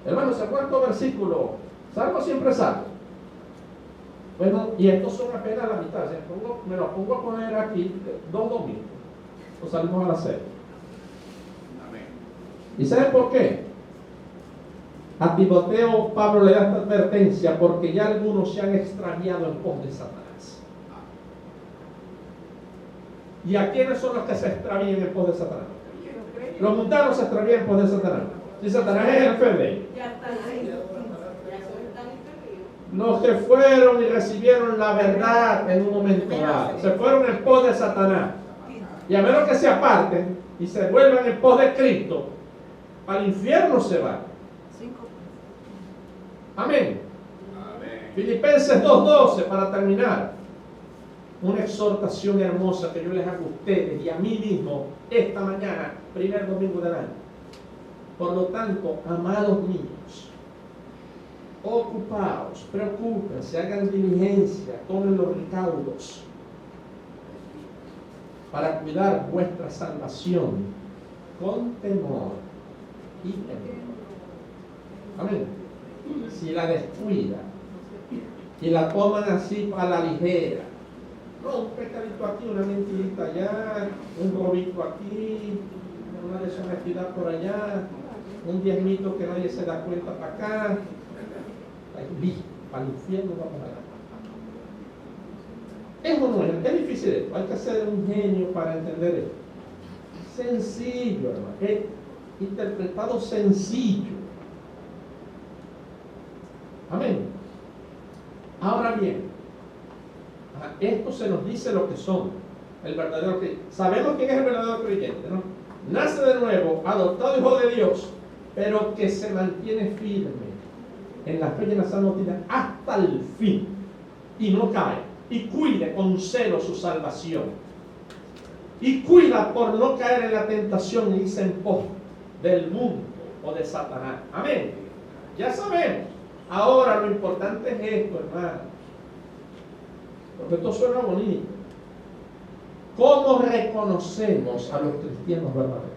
Hermanos, ¿se acuerdan el versículo? Salvo siempre salvo. Bueno, y estos son apenas la mitad. Me lo pongo a poner aquí 2 domingos. Nos salimos a la serie. ¿Y saben por qué? A Timoteo Pablo le da esta advertencia porque ya algunos se han extraviado en pos de Satanás. ¿Y a quiénes son los que se extravían en pos de Satanás? Los mundanos se extravían en pos de Satanás. Si Satanás es el fe, los que fueron y recibieron la verdad en un momento dado, se fueron en pos de Satanás. Y a menos que se aparten y se vuelvan en pos de Cristo, al infierno se van. Amén. Filipenses 2:12, para terminar. Una exhortación hermosa que yo les hago a ustedes y a mí mismo esta mañana, primer domingo del año. Por lo tanto, amados niños, ocupaos, preocúpense, hagan diligencia, tomen los recaudos para cuidar vuestra salvación con temor y temor. Amén. Si la descuida y la toman así a la ligera, no, un pecadito aquí, una mentirita allá, un robito aquí, una deshonestidad por allá, un diezmito que nadie se da cuenta para acá, para el infierno vamos allá. Eso no es difícil esto, hay que ser un genio para entender esto. Sencillo, hermano, es interpretado sencillo. Amén. Ahora bien, esto se nos dice lo que son el verdadero creyente. Sabemos quién es el verdadero creyente, ¿no? Nace de nuevo, adoptado hijo de Dios, pero que se mantiene firme en la fe y en la sana doctrina hasta el fin y no cae, y cuide con celo su salvación y cuida por no caer en la tentación y irse en pos del mundo o de Satanás. Amén. Ya sabemos. Ahora lo importante es esto, hermano, porque esto suena bonito. ¿Cómo reconocemos a los cristianos verdaderos?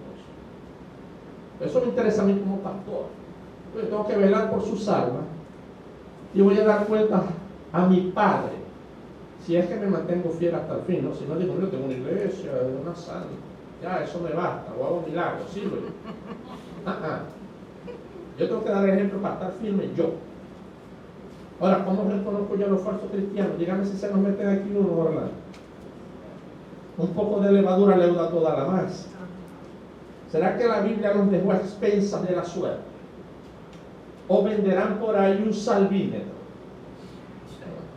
Eso me interesa a mí como pastor. Yo tengo que velar por sus almas y voy a dar cuenta a mi Padre si es que me mantengo fiel hasta el fin, ¿no? Si no digo, yo tengo una iglesia, una santa, ya eso me basta, o hago milagros, sirve. Yo tengo que dar ejemplo para estar firme yo. Ahora, ¿cómo reconozco yo a los falsos cristianos? Dígame si se nos meten aquí uno, ¿verdad? Un poco de levadura leuda toda la masa. ¿Será que la Biblia nos dejó a expensas de la suerte? ¿O venderán por ahí un salvímetro?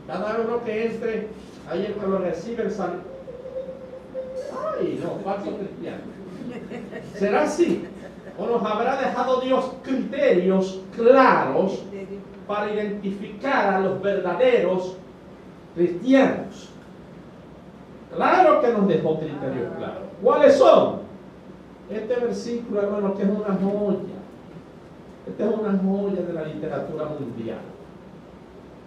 Cada uno que entre, ahí el que lo recibe el salvímetro. ¡Ay, no! Falso cristiano. ¿Será así? ¿O nos habrá dejado Dios criterios claros para identificar a los verdaderos cristianos? Claro que nos dejó criterios claros. ¿Cuáles son? Este versículo, hermano, que es una joya. Esta es una joya de la literatura mundial.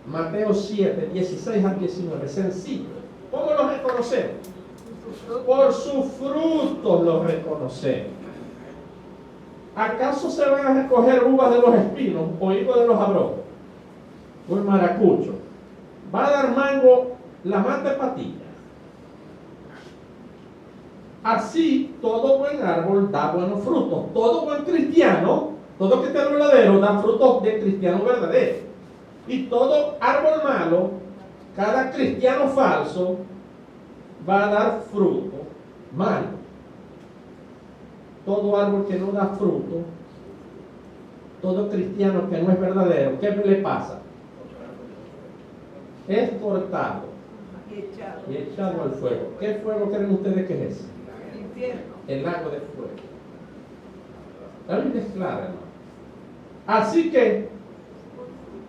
Mateo 7, 16 al 19. Sencillo. ¿Cómo los reconocemos? Por sus frutos los reconocemos. ¿Acaso se van a recoger uvas de los espinos o higos de los abrojos? O el maracucho. ¿Va a dar mango la mata de patilla? Así, todo buen árbol da buenos frutos. Todo buen cristiano, todo cristiano verdadero, da frutos de cristiano verdadero. Y todo árbol malo, cada cristiano falso, va a dar fruto malo. todo árbol que no da fruto, todo cristiano que no es verdadero, ¿qué le pasa? Es cortado y echado al fuego. ¿Qué fuego creen ustedes que es ese? El lago de fuego. La Biblia es clara, hermano. Así que,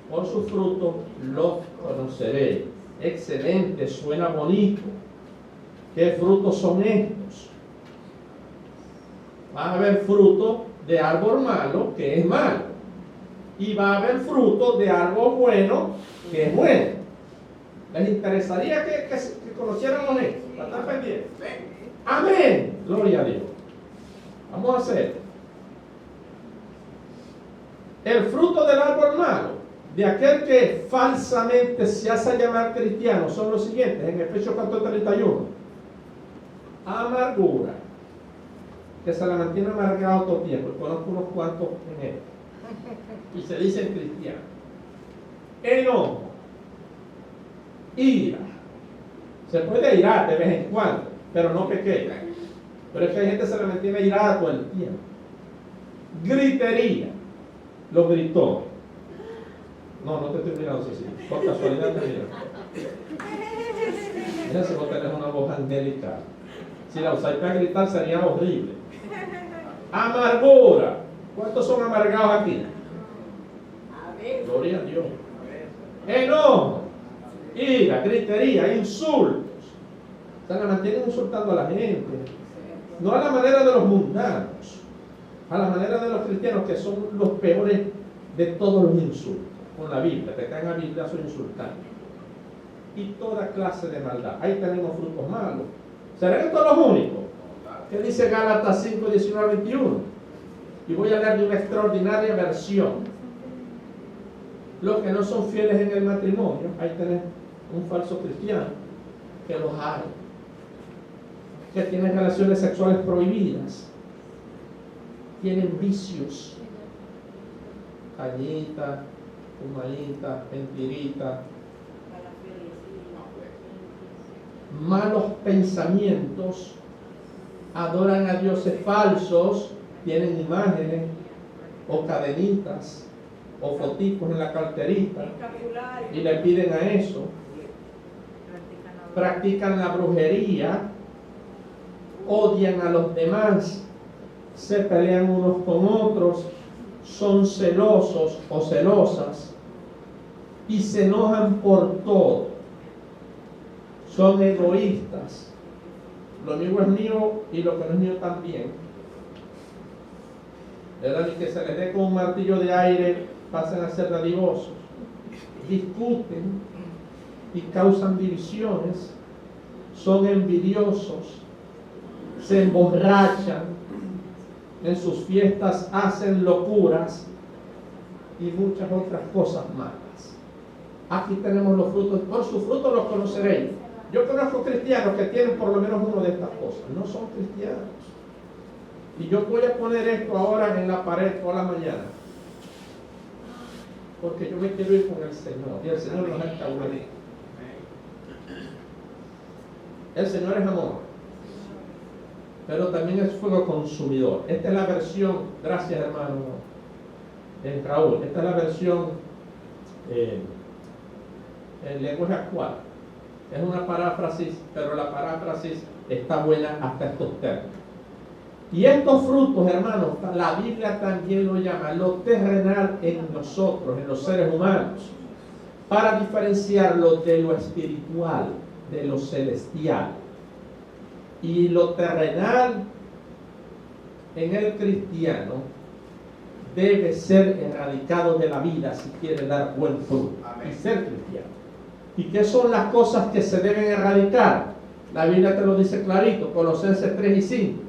por su fruto los conoceréis. Excelente, suena bonito. ¿Qué frutos son estos? Va a haber fruto de árbol malo, que es malo. Y va a haber fruto de árbol bueno, que es bueno. ¿Les interesaría que conociéramos esto? ¿Para estar pendientes? Amén. Gloria a Dios. Vamos a hacer. El fruto del árbol malo, de aquel que falsamente se hace llamar cristiano, son los siguientes, en Efesios 4:31. Amargura, que se la mantiene amargado todo el tiempo. Conozco unos cuantos en él. Y se dicen cristianos. Enojo, ira. Se puede irar de vez en cuando, pero no pequeña. Pero es que hay gente que se la mantiene irada todo el tiempo. Gritería. Lo gritó. No te estoy mirando así. Por casualidad te miro. Mira si vos tenés una voz angelical. Si la usáis para gritar sería horrible. Amargura. ¿Cuántos son amargados aquí? Gloria a Dios. Enojo, ira, gritería, insultos. O sea, la mantienen insultando a la gente. No a la manera de los mundanos, a la manera de los cristianos, que son los peores de todos los insultos. Con la Biblia, te caen a Biblia, son insultantes. Y toda clase de maldad. Ahí tenemos frutos malos. ¿Serán estos los únicos? ¿Qué dice Gálatas 5, 19, 21? Y voy a leer de una extraordinaria versión. Los que no son fieles en el matrimonio, ahí tenés un falso cristiano que los hay, que tienen relaciones sexuales prohibidas, tienen vicios, cañita, fumadita, mentirita, malos pensamientos, adoran a dioses falsos, tienen imágenes o cadenitas o foticos en la carterita y le piden a eso. Practican la brujería, odian a los demás, se pelean unos con otros, son celosos o celosas y se enojan por todo. Son egoístas. Lo mío es mío y lo que no es mío también. ¿Verdad? Y que se les dé con un martillo de aire, pasan a ser dadivosos. Discuten y causan divisiones. Son envidiosos. Se emborrachan. En sus fiestas hacen locuras y muchas otras cosas malas. Aquí tenemos los frutos. Por sus frutos los conoceréis. Yo conozco cristianos que tienen por lo menos uno de estas cosas. No son cristianos. Y yo voy a poner esto ahora en la pared toda la mañana. Porque yo me quiero ir con el Señor. Y el Señor nos ha establecido. El Señor es amor. Pero también es fuego consumidor. Esta es la versión, gracias hermano Raúl, esta es la versión en lenguaje actual. Es una paráfrasis, pero la paráfrasis está buena hasta estos términos. Y estos frutos, hermanos, la Biblia también lo llama lo terrenal en nosotros, en los seres humanos, para diferenciarlo de lo espiritual, de lo celestial. Y lo terrenal en el cristiano debe ser erradicado de la vida si quiere dar buen fruto. Amén. Y ser cristiano. ¿Y qué son las cosas que se deben erradicar? La Biblia te lo dice clarito, Colosenses 3 y 5.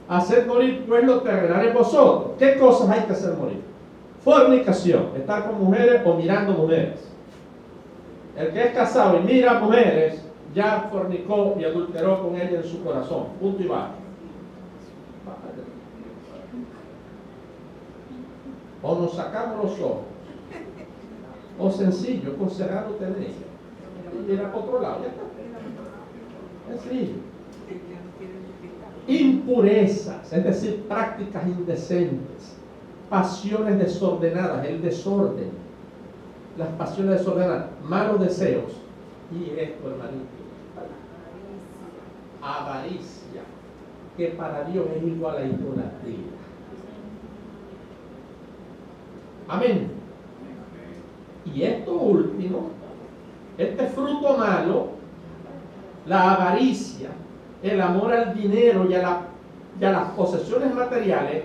Hacer morir pues lo terrenal en vosotros. ¿Qué cosas hay que hacer morir? Fornicación, estar con mujeres o mirando mujeres. El que es casado y mira mujeres, ya fornicó y adulteró con ella en su corazón. Punto y va. O nos sacamos los ojos, o sencillo, con cerrado tenéis. Mira por otro lado, ya está. Sencillo. impurezas, es decir, prácticas indecentes, pasiones desordenadas, el desorden, las pasiones desordenadas, malos deseos, y esto, hermanito, avaricia, que para Dios es igual a idolatría. Amén. Y esto último, este fruto malo, la avaricia, el amor al dinero y a las posesiones materiales,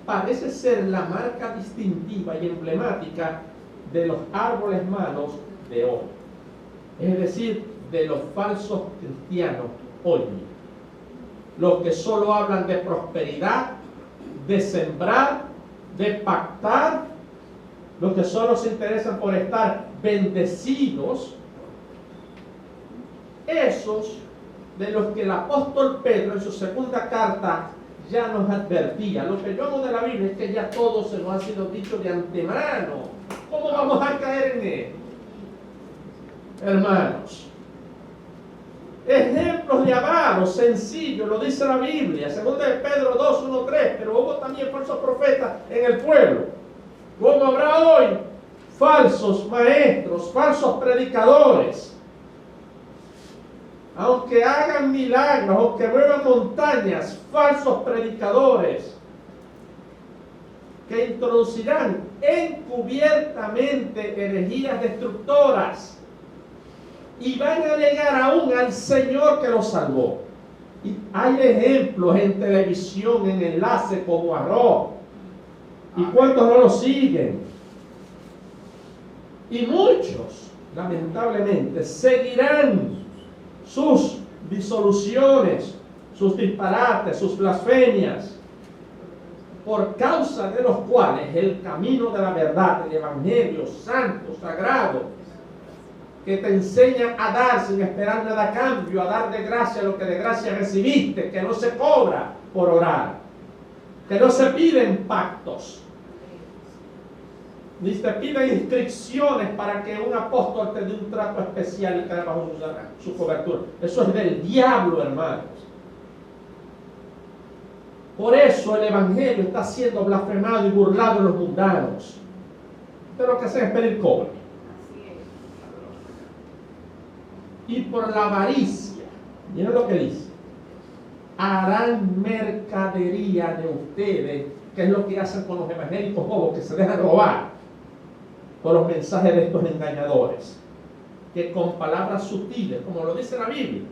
parece ser la marca distintiva y emblemática de los árboles malos de hoy. Es decir, de los falsos cristianos hoy. Los que solo hablan de prosperidad, de sembrar, de pactar, los que solo se interesan por estar bendecidos, esos de los que el apóstol Pedro en su segunda carta ya nos advertía. Lo que yo amo de la Biblia es que ya todo se nos ha sido dicho de antemano. ¿Cómo vamos a caer en él? Hermanos, ejemplos de avaros sencillos, lo dice la Biblia, segunda de Pedro 2, 1, 3, pero hubo también falsos profetas en el pueblo. Como habrá hoy falsos maestros, falsos predicadores, aunque hagan milagros, aunque muevan montañas, falsos predicadores que introducirán encubiertamente herejías destructoras y van a negar aún al Señor que los salvó. Y hay ejemplos en televisión, en enlace como Arroz. ¿Y cuántos no lo siguen? Y muchos, lamentablemente, seguirán sus disoluciones, sus disparates, sus blasfemias, por causa de los cuales el camino de la verdad, el Evangelio santo, sagrado, que te enseña a dar sin esperar nada a cambio, a dar de gracia lo que de gracia recibiste, que no se cobra por orar, que no se piden pactos, ni te piden inscripciones para que un apóstol te dé un trato especial y quede bajo su cobertura. Eso es del diablo, hermanos. Por eso el Evangelio está siendo blasfemado y burlado en los mundanos. Pero lo que hacen es pedir cobre. Y por la avaricia, miren lo que dice, harán mercadería de ustedes, que es lo que hacen con los evangélicos bobos, que se dejan robar por los mensajes de estos engañadores, que con palabras sutiles, como lo dice la Biblia,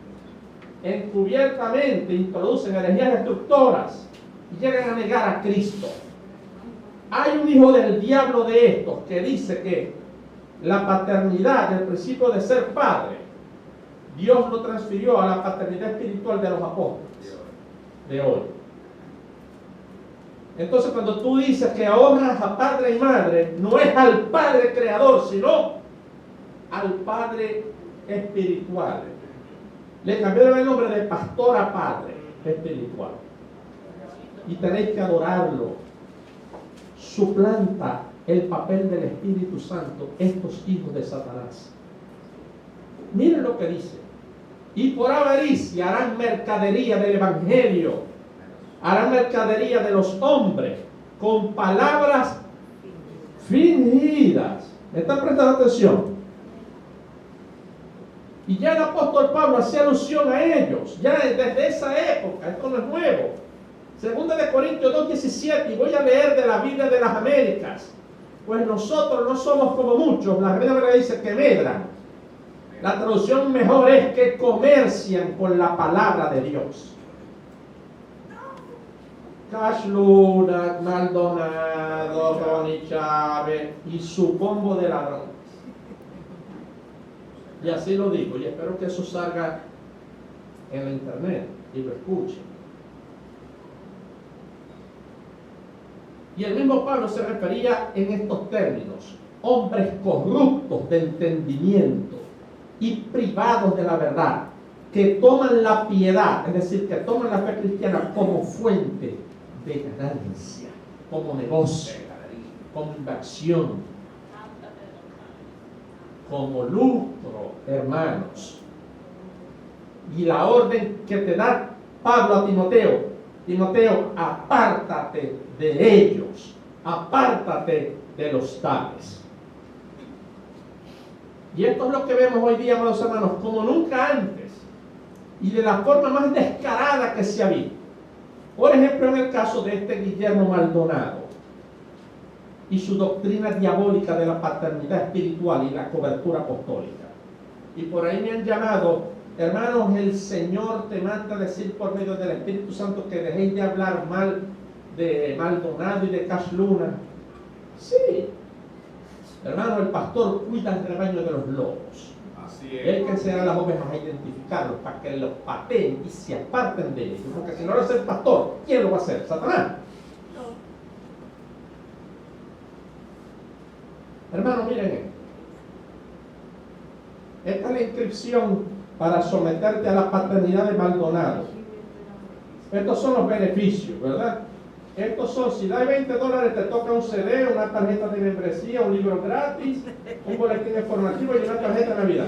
encubiertamente introducen herejías destructoras y llegan a negar a Cristo. Hay un hijo del diablo de estos que dice que la paternidad, el principio de ser padre, Dios lo transfirió a la paternidad espiritual de los apóstoles de hoy. Entonces, cuando tú dices que honras a padre y madre, no es al padre creador, sino al padre espiritual. Le cambiaron el nombre de pastor a padre espiritual. Y tenéis que adorarlo. Suplanta el papel del Espíritu Santo estos hijos de Satanás. Miren lo que dice. Y por avaricia harán mercadería del Evangelio. Harán mercadería de los hombres con palabras fingidas. ¿Me están prestando atención? Y ya el apóstol Pablo hacía alusión a ellos, ya desde esa época. Esto no es nuevo. Segunda de Corintios 2:17, y voy a leer de la Biblia de las Américas. Pues nosotros no somos como muchos. La Reina Valera dice que medran. La traducción mejor es que comercian con la palabra de Dios. Cash Luna, Maldonado, Ronnie Chávez y su combo de ladrones. Y así lo digo, y espero que eso salga en la internet y lo escuchen. Y el mismo Pablo se refería en estos términos: hombres corruptos de entendimiento y privados de la verdad, que toman la piedad, es decir, que toman la fe cristiana como fuente de ganancia, como negocio, como inversión, como lucro, hermanos. Y la orden que te da Pablo a Timoteo: Timoteo, apártate de ellos, apártate de los tales. Y esto es lo que vemos hoy día, amados hermanos, como nunca antes, y de la forma más descarada que se ha visto. Por ejemplo, en el caso de este Guillermo Maldonado y su doctrina diabólica de la paternidad espiritual y la cobertura apostólica. Y por ahí me han llamado: hermanos, el Señor te manda a decir por medio del Espíritu Santo que dejéis de hablar mal de Maldonado y de Cash Luna. Sí, hermano, el pastor cuida el rebaño de los lobos. Así es. Él que enseña a las ovejas a identificarlos para que los pateen y se aparten de ellos. Porque si no lo hace el pastor, ¿quién lo va a hacer? ¿Satanás? Hermano, miren esto. Esta es la inscripción para someterte a la paternidad de Maldonado. Estos son los beneficios, ¿verdad? Estos son: si das $20 te toca un CD, una tarjeta de membresía, un libro gratis, un boletín informativo y una tarjeta de Navidad.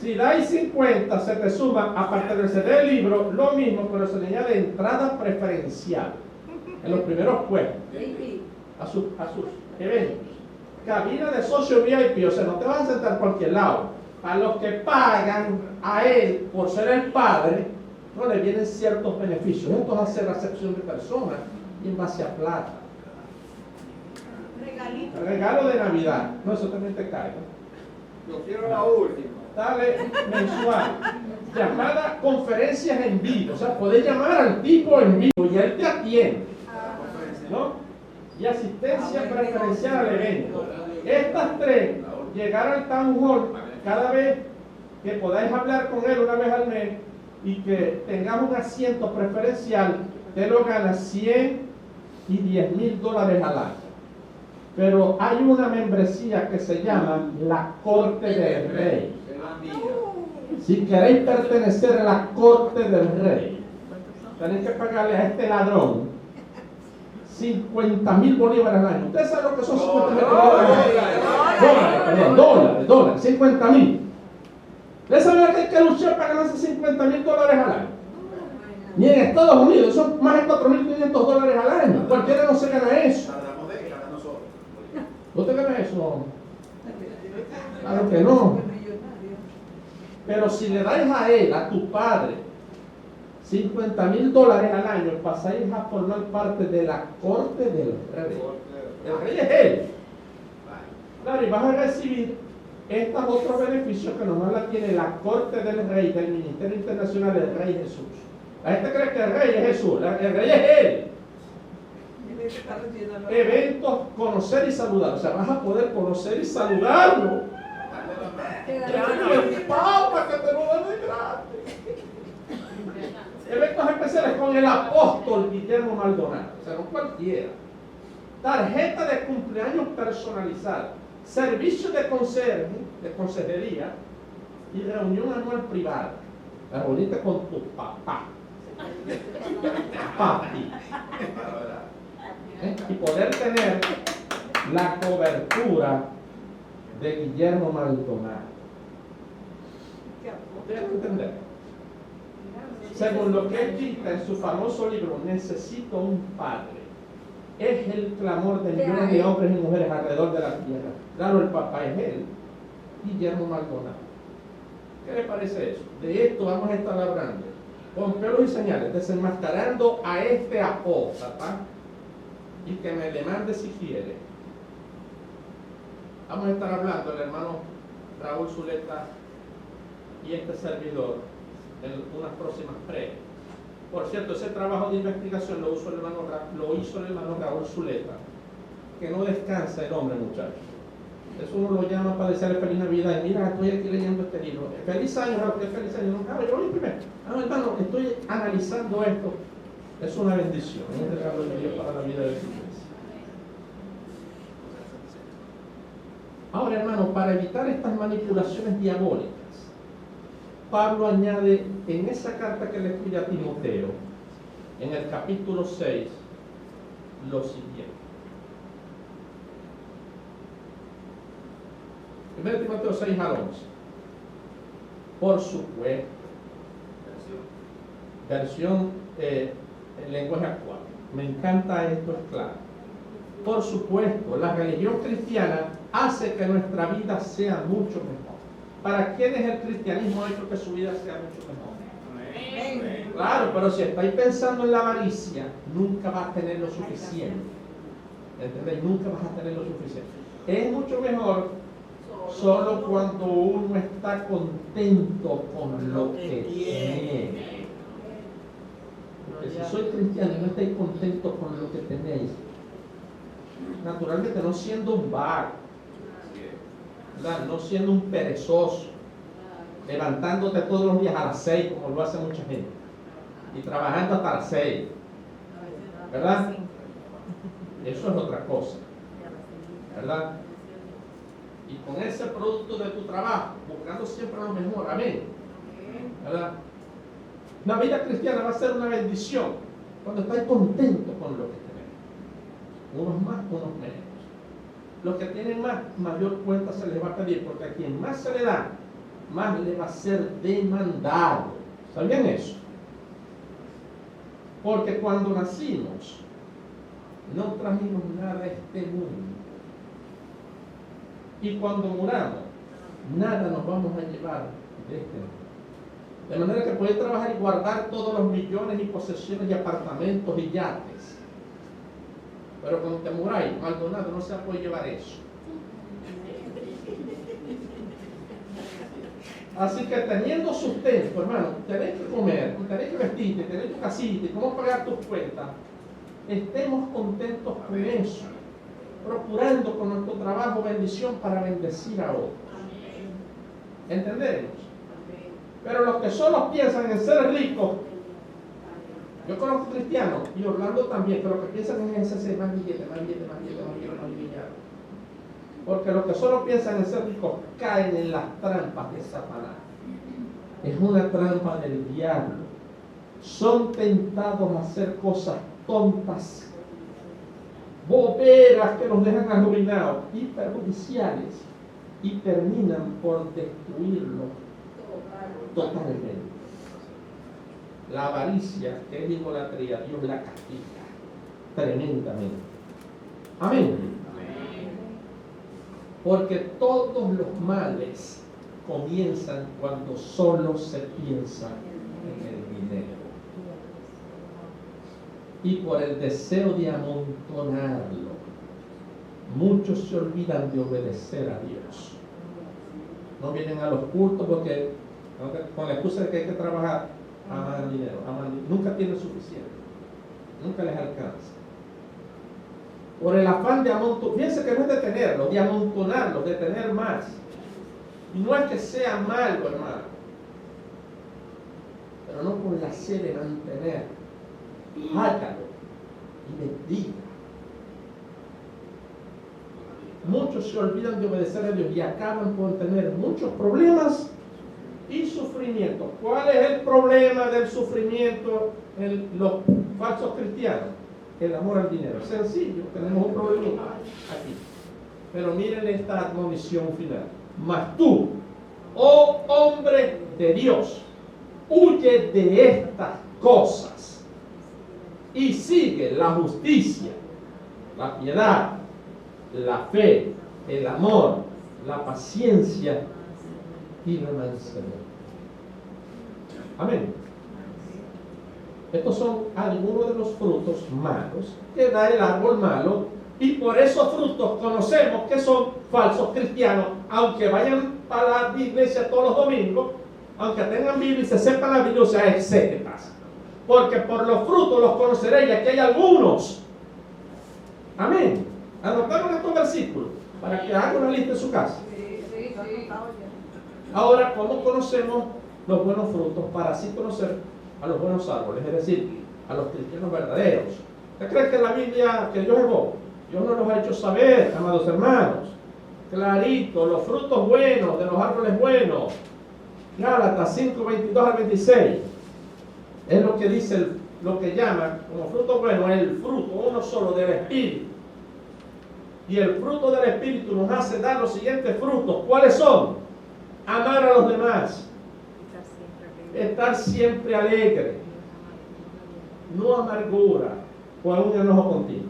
Si dais 50 se te suma, aparte del CD, el libro, lo mismo, pero se le añade entrada preferencial en los primeros puestos a sus eventos. Cabina de socio VIP, o sea, no te vas a sentar a cualquier lado. A los que pagan a él por ser el padre, no le vienen ciertos beneficios. Esto hace recepción de personas y en base a plata. Regalito. Regalo de Navidad. No, eso también te cae, ¿no? Yo quiero la última. Dale, mensual. Llamada conferencias en vivo. O sea, podés llamar al tipo en vivo y él te atiende, ¿no? Y asistencia preferencial al evento. Estas tres: llegar al town hall cada vez que podáis hablar con él una vez al mes y que tengamos un asiento preferencial, te lo ganas $100 y $10,000 al año. Pero hay una membresía que se llama la Corte del Rey. Si queréis pertenecer a la Corte del Rey, tenéis que pagarle a este ladrón 50,000 bolívares al año. ¿Ustedes saben lo que son 50,000 bolívares? Dólares, 50,000. ¿Ustedes saben que hay que luchar para ganarse $50,000 al año? Ni en Estados Unidos, son más de $4,500 al año. Cualquiera no se gana eso. ¿Usted gana eso? Claro que no. Pero si le dais a él, a tu padre, $50,000 al año, pasáis a formar parte de la Corte del Rey. El rey es él. Claro, y vas a recibir estos otros beneficios que nomás la tiene la Corte del Rey, del Ministerio Internacional del Rey Jesús. La gente cree que el rey es Jesús, el rey es él. Eventos, conocer y saludar. O sea, vas a poder conocer y saludarlo. El Papa que te lo da de gratis. Eventos especiales con el apóstol Guillermo Maldonado. O sea, no cualquiera. Tarjeta de cumpleaños personalizada. Servicio de consejería y reunión anual privada. La reuniste con tu papá. Papi. Y poder tener la cobertura de Guillermo Maldonado. Ustedes entender. Según lo que él dicta en su famoso libro, Necesito un padre, es el clamor de millones de hombres y mujeres alrededor de la tierra. Claro, el papá es él, Guillermo Maldonado. ¿Qué le parece eso? De esto vamos a estar hablando, con pelos y señales, desenmascarando a este apóstata, y que me demande si quiere. Vamos a estar hablando el hermano Raúl Zuleta y este servidor en unas próximas prédias. Por cierto, ese trabajo de investigación lo hizo el hermano Raúl Zuleta, que no descansa el hombre, muchachos. Eso uno lo llama para desearle feliz Navidad. Y mira, estoy aquí leyendo este libro. Feliz año, feliz año. No, yo lo primero. Hermano, estoy analizando esto. Es una bendición, es un regalo de Dios para la vida de su iglesia. Ahora, hermano, para evitar estas manipulaciones diabólicas, Pablo añade en esa carta que le escribe a Timoteo, en el capítulo 6, lo siguiente. 1 Timoteo 6 al 11. Por supuesto, versión en lenguaje actual. Me encanta esto, es claro. Por supuesto, la religión cristiana hace que nuestra vida sea mucho mejor. ¿Para quiénes el cristianismo ha hecho que su vida sea mucho mejor? Amén. Claro, pero si estáis pensando en la avaricia, nunca vas a tener lo suficiente. ¿Entendéis? Nunca vas a tener lo suficiente. Es mucho mejor solo cuando uno está contento con lo que tiene. Porque si soy cristiano y no estáis contentos con lo que tenéis, naturalmente no siendo un vago, ¿verdad? No siendo un perezoso, levantándote todos los días a las 6 como lo hace mucha gente y trabajando hasta las 6, ¿verdad? Eso es otra cosa, ¿verdad? Y con ese producto de tu trabajo, buscando siempre lo mejor, amén, ¿verdad? La vida cristiana va a ser una bendición cuando estáis contentos con lo que tenemos. Unos más, unos menos. Los que tienen más, mayor cuenta se les va a pedir, porque a quien más se le da, más le va a ser demandado. ¿Sabían eso? Porque cuando nacimos, no trajimos nada a este mundo. Y cuando muramos, nada nos vamos a llevar de este mundo. De manera que puedes trabajar y guardar todos los millones y posesiones y apartamentos y yates. Pero cuando te muráis, Maldonado no se puede llevar eso. Así que teniendo sustento, hermano, tenéis que comer, tenéis que vestirte, tenéis tu casita y cómo pagar tus cuentas, estemos contentos con eso, procurando con nuestro trabajo bendición para bendecir a otros. ¿Entendemos? Pero los que solo piensan en ser ricos, yo conozco cristianos, y Orlando también, pero los que piensan en ese ser más billete. Porque los que solo piensan en ser ricos caen en las trampas de Satanás. Es una trampa del diablo. Son tentados a hacer cosas tontas, boberas que los dejan arruinados y perjudiciales y terminan por destruirlo totalmente. La avaricia, que es idolatría, Dios la castiga tremendamente. Amén. Porque todos los males comienzan cuando solo se piensa en el dinero. Y por el deseo de amontonarlo, muchos se olvidan de obedecer a Dios. No vienen a los cultos porque con la excusa de que hay que trabajar, aman dinero, nunca tienen suficiente, nunca les alcanza. Por el afán de amontonar, fíjense que no es de tenerlo, de amontonarlo, de tener más. Y no es que sea malo, hermano, pero no por la sed de mantener. Hágalo y bendiga. Muchos se olvidan de obedecer a Dios y acaban por tener muchos problemas y sufrimiento. ¿Cuál es el problema del sufrimiento en los falsos cristianos? El amor al dinero. Sencillo, tenemos un problema aquí. Pero miren esta admonición final. Mas tú, oh hombre de Dios, huye de estas cosas y sigue la justicia, la piedad, la fe, el amor, la paciencia y la mansedumbre. Amén. Estos son algunos de los frutos malos que da el árbol malo, y por esos frutos conocemos que son falsos cristianos, aunque vayan para la iglesia todos los domingos, aunque tengan Biblia y se sepan la Biblia, o sea, etcétera. Porque por los frutos los conoceréis, y aquí hay algunos. Amén. Anotaron estos versículos para que hagan una lista en su casa. Ahora, ¿cómo conocemos los buenos frutos? Para así conocer a los buenos árboles, es decir, a los cristianos verdaderos. ¿Usted cree que la Biblia, que Dios es bobo? Dios nos los ha hecho saber, amados hermanos, clarito, los frutos buenos de los árboles buenos. Gálatas 5, 22 al 26. Es lo que dice, lo que llama como fruto bueno, el fruto, uno solo del Espíritu. Y el fruto del Espíritu nos hace dar los siguientes frutos. ¿Cuáles son? Amar a los demás. Estar siempre alegre. no amargura o a un enojo continuo.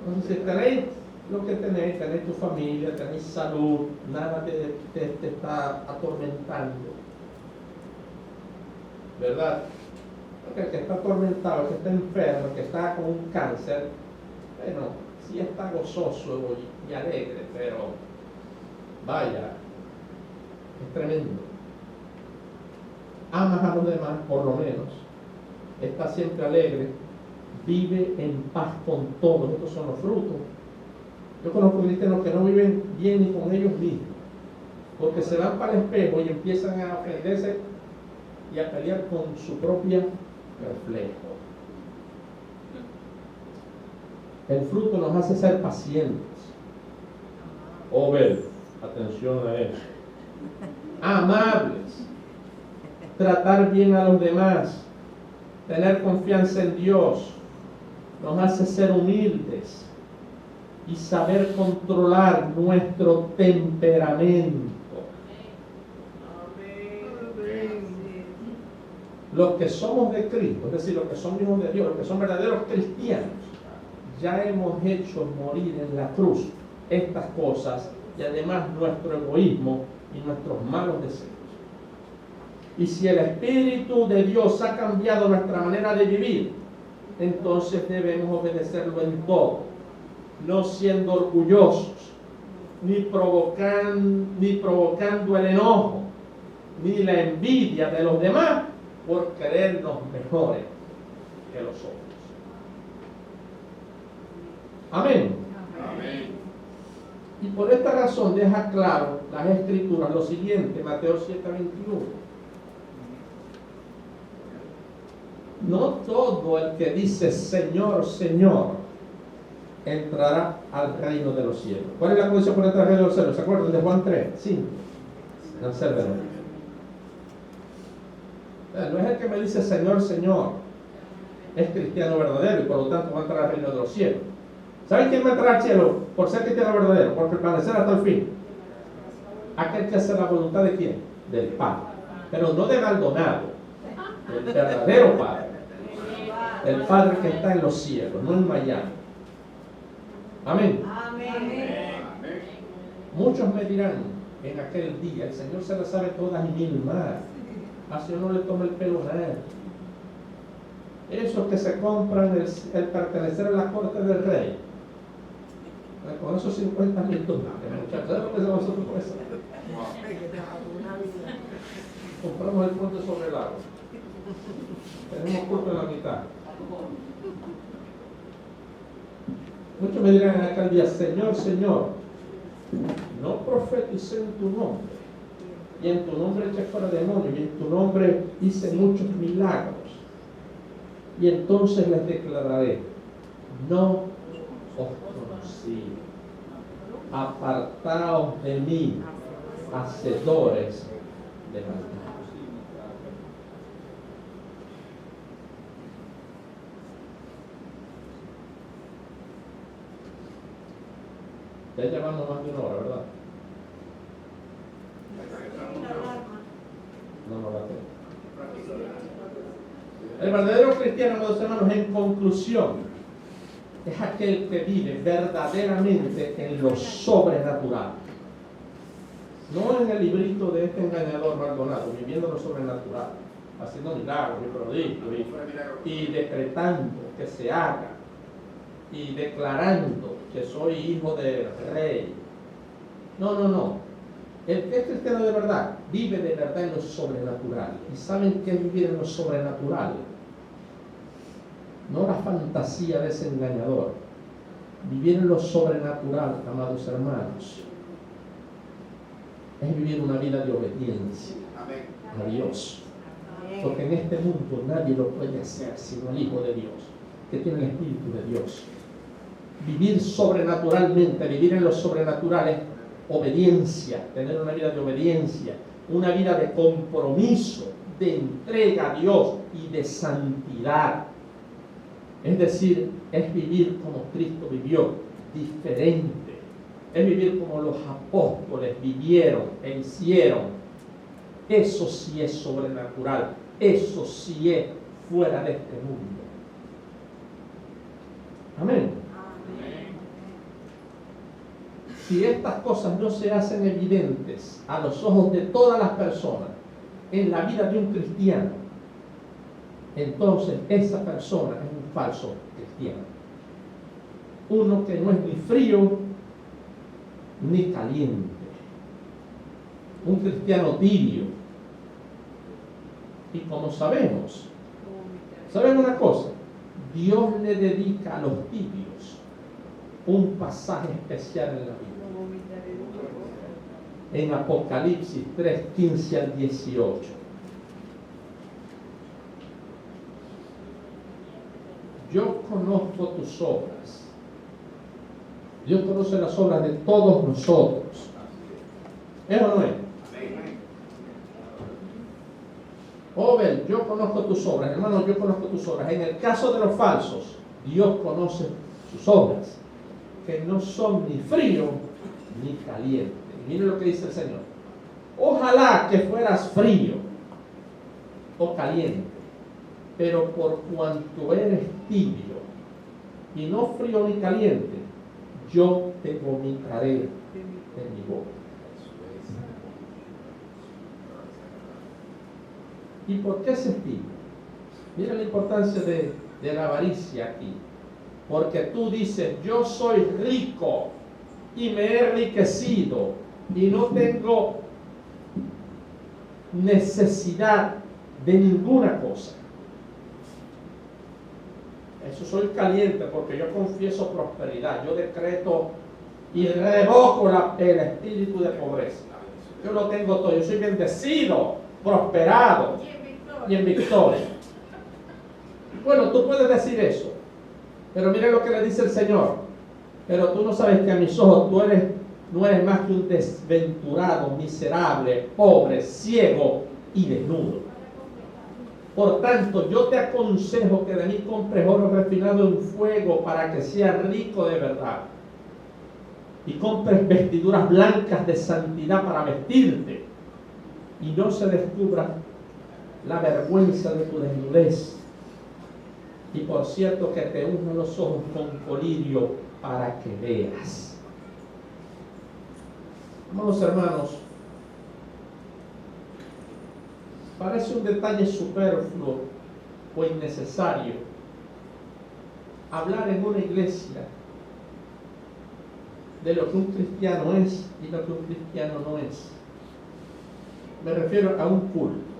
Entonces, si tenéis lo que tenéis tu familia, tenéis salud, nada te está atormentando, ¿verdad? Porque el que está atormentado, el que está enfermo, el que está con un cáncer, bueno, sí está gozoso y alegre, pero vaya, es tremendo. Amas a los demás, por lo menos, está siempre alegre, vive en paz con todos. Estos son los frutos. Yo conozco cristianos que no viven bien ni con ellos mismos, porque se van para el espejo y empiezan a ofenderse y a pelear con su propia reflejo. El fruto nos hace ser pacientes. Ver, atención a eso. Amables, tratar bien a los demás, tener confianza en Dios, nos hace ser humildes y saber controlar nuestro temperamento. Los que somos de Cristo, es decir, los que somos hijos de Dios, los que son verdaderos cristianos, ya hemos hecho morir en la cruz estas cosas y además nuestro egoísmo y nuestros malos deseos. Y si el Espíritu de Dios ha cambiado nuestra manera de vivir, entonces debemos obedecerlo en todo, no siendo orgullosos, ni provocando el enojo, ni la envidia de los demás por creernos mejores que los otros. Amén. Amén. Y por esta razón deja claro las Escrituras lo siguiente, Mateo 7:21. No todo el que dice Señor, Señor, entrará al reino de los cielos. ¿Cuál es la condición para entrar al reino de los cielos? ¿Se acuerdan de Juan 3? 5. Nacer de nuevo. No es el que me dice Señor, Señor, es cristiano verdadero y por lo tanto va a entrar al reino de los cielos. ¿Saben quién va a entrar al cielo por ser cristiano verdadero? Por permanecer hasta el fin. Aquel que hace la voluntad de quién? Del Padre. Pero no de Maldonado, del verdadero Padre. El Padre que está en los cielos, no en Miami. Amén. Amén. Muchos me dirán en aquel día, el Señor se las sabe todas y mil más. Así no le toma el pelo a nadie. Esos que se compran el pertenecer a la corte del rey, con esos 50,000 dólares, muchachos, ¿sabes lo que hacemos nosotros con eso? Compramos el puente sobre el agua. Tenemos culto en la mitad. Muchos me dirán en aquel día, Señor, Señor, no profeticé en tu nombre, y en tu nombre eché fuera demonios, y en tu nombre hice muchos milagros. Y entonces les declararé, no os conocí, apartaos de mí, hacedores de maldad. Ya llevamos más de una hora, ¿verdad? No la tengo. El verdadero cristiano, amados hermanos, en conclusión, es aquel que vive verdaderamente en lo sobrenatural. No en el librito de este engañador Maldonado, viviendo lo sobrenatural, haciendo milagros y prodigios y decretando que se haga y declarando que soy hijo del rey. No. El que es cristiano de verdad, vive de verdad en lo sobrenatural. ¿Y saben qué es vivir en lo sobrenatural? No la fantasía de ese engañador. Vivir en lo sobrenatural, amados hermanos, es vivir una vida de obediencia a Dios. Porque en este mundo nadie lo puede hacer sino el Hijo de Dios, que tiene el Espíritu de Dios. Vivir sobrenaturalmente, vivir en lo sobrenatural es obediencia, tener una vida de obediencia, una vida de compromiso, de entrega a Dios y de santidad. Es decir, es vivir como Cristo vivió, diferente. Es vivir como los apóstoles vivieron e hicieron. Eso sí es sobrenatural. Eso sí es fuera de este mundo. Amén. Si estas cosas no se hacen evidentes a los ojos de todas las personas en la vida de un cristiano, entonces esa persona es un falso cristiano. Uno que no es ni frío ni caliente. Un cristiano tibio. Y como sabemos, ¿saben una cosa? Dios le dedica a los tibios un pasaje especial en la Biblia. En Apocalipsis 3, 15 al 18. Yo conozco tus obras. Dios conoce las obras de todos nosotros. ¿Es o no es? Obel, yo conozco tus obras. Hermano, yo conozco tus obras. En el caso de los falsos, Dios conoce sus obras, que no son ni frío ni caliente. Y miren lo que dice el Señor. Ojalá que fueras frío o caliente, pero por cuanto eres tibio y no frío ni caliente, yo te vomitaré de mi boca. ¿Y por qué se tibio? Mira la importancia de la avaricia aquí. Porque tú dices, yo soy rico y me he enriquecido y no tengo necesidad de ninguna cosa. Eso soy caliente porque yo confieso prosperidad. Yo decreto y revoco el espíritu de pobreza. Yo lo tengo todo. Yo soy bendecido, prosperado y en victoria. Bueno, tú puedes decir eso, pero mira lo que le dice el Señor. Pero tú no sabes que a mis ojos no eres más que un desventurado, miserable, pobre, ciego y desnudo. Por tanto, yo te aconsejo que de mí compres oro refinado en fuego para que seas rico de verdad. Y compres vestiduras blancas de santidad para vestirte. Y no se descubra la vergüenza de tu desnudez. Y por cierto que te unja los ojos con colirio para que veas. Amados hermanos, parece un detalle superfluo o innecesario hablar en una iglesia de lo que un cristiano es y lo que un cristiano no es. Me refiero a un culto.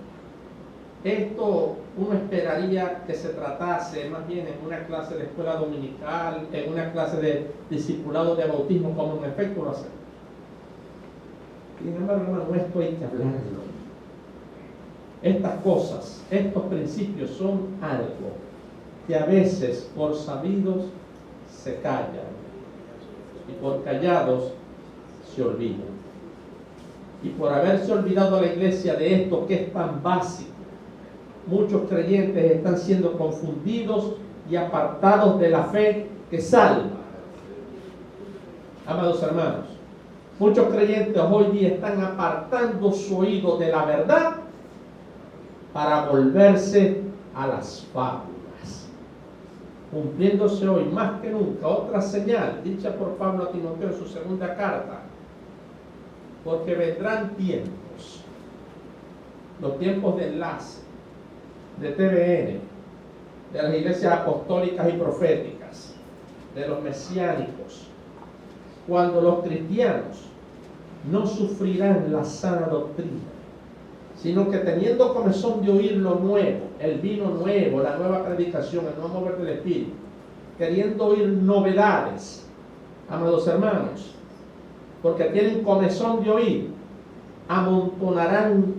Esto uno esperaría que se tratase más bien en una clase de escuela dominical, en una clase de discipulado de bautismo, como en efecto lo hacemos. Sin embargo, hermano, esto hay que hablarlo. Estas cosas, estos principios son algo que a veces por sabidos se callan y por callados se olvidan. Y por haberse olvidado a la iglesia de esto que es tan básico, muchos creyentes están siendo confundidos y apartados de la fe que salva. Amados hermanos, muchos creyentes hoy día están apartando su oído de la verdad para volverse a las fábulas, cumpliéndose hoy más que nunca otra señal dicha por Pablo a Timoteo en su segunda carta, porque vendrán tiempos, los tiempos de enlace, de TVN, de las iglesias apostólicas y proféticas, de los mesiánicos, cuando los cristianos no sufrirán la sana doctrina, sino que teniendo comezón de oír lo nuevo, el vino nuevo, la nueva predicación, el nuevo mover del Espíritu, queriendo oír novedades, amados hermanos, porque tienen comezón de oír, amontonarán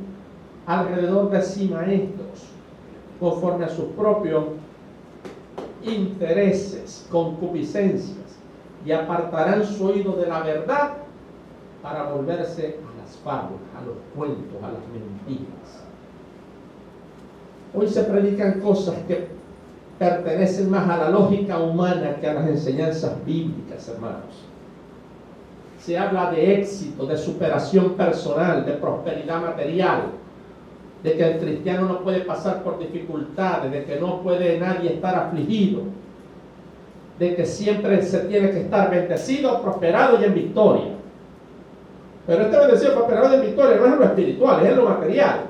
alrededor de sí maestros, conforme a sus propios intereses, concupiscencias, y apartarán su oído de la verdad para volverse a las fábulas, a los cuentos, a las mentiras. Hoy se predican cosas que pertenecen más a la lógica humana que a las enseñanzas bíblicas, hermanos. Se habla de éxito, de superación personal, de prosperidad material, de que el cristiano no puede pasar por dificultades, de que no puede nadie estar afligido, de que siempre se tiene que estar bendecido, prosperado y en victoria. Pero este bendecido, prosperado y en victoria no es en lo espiritual, es en lo material,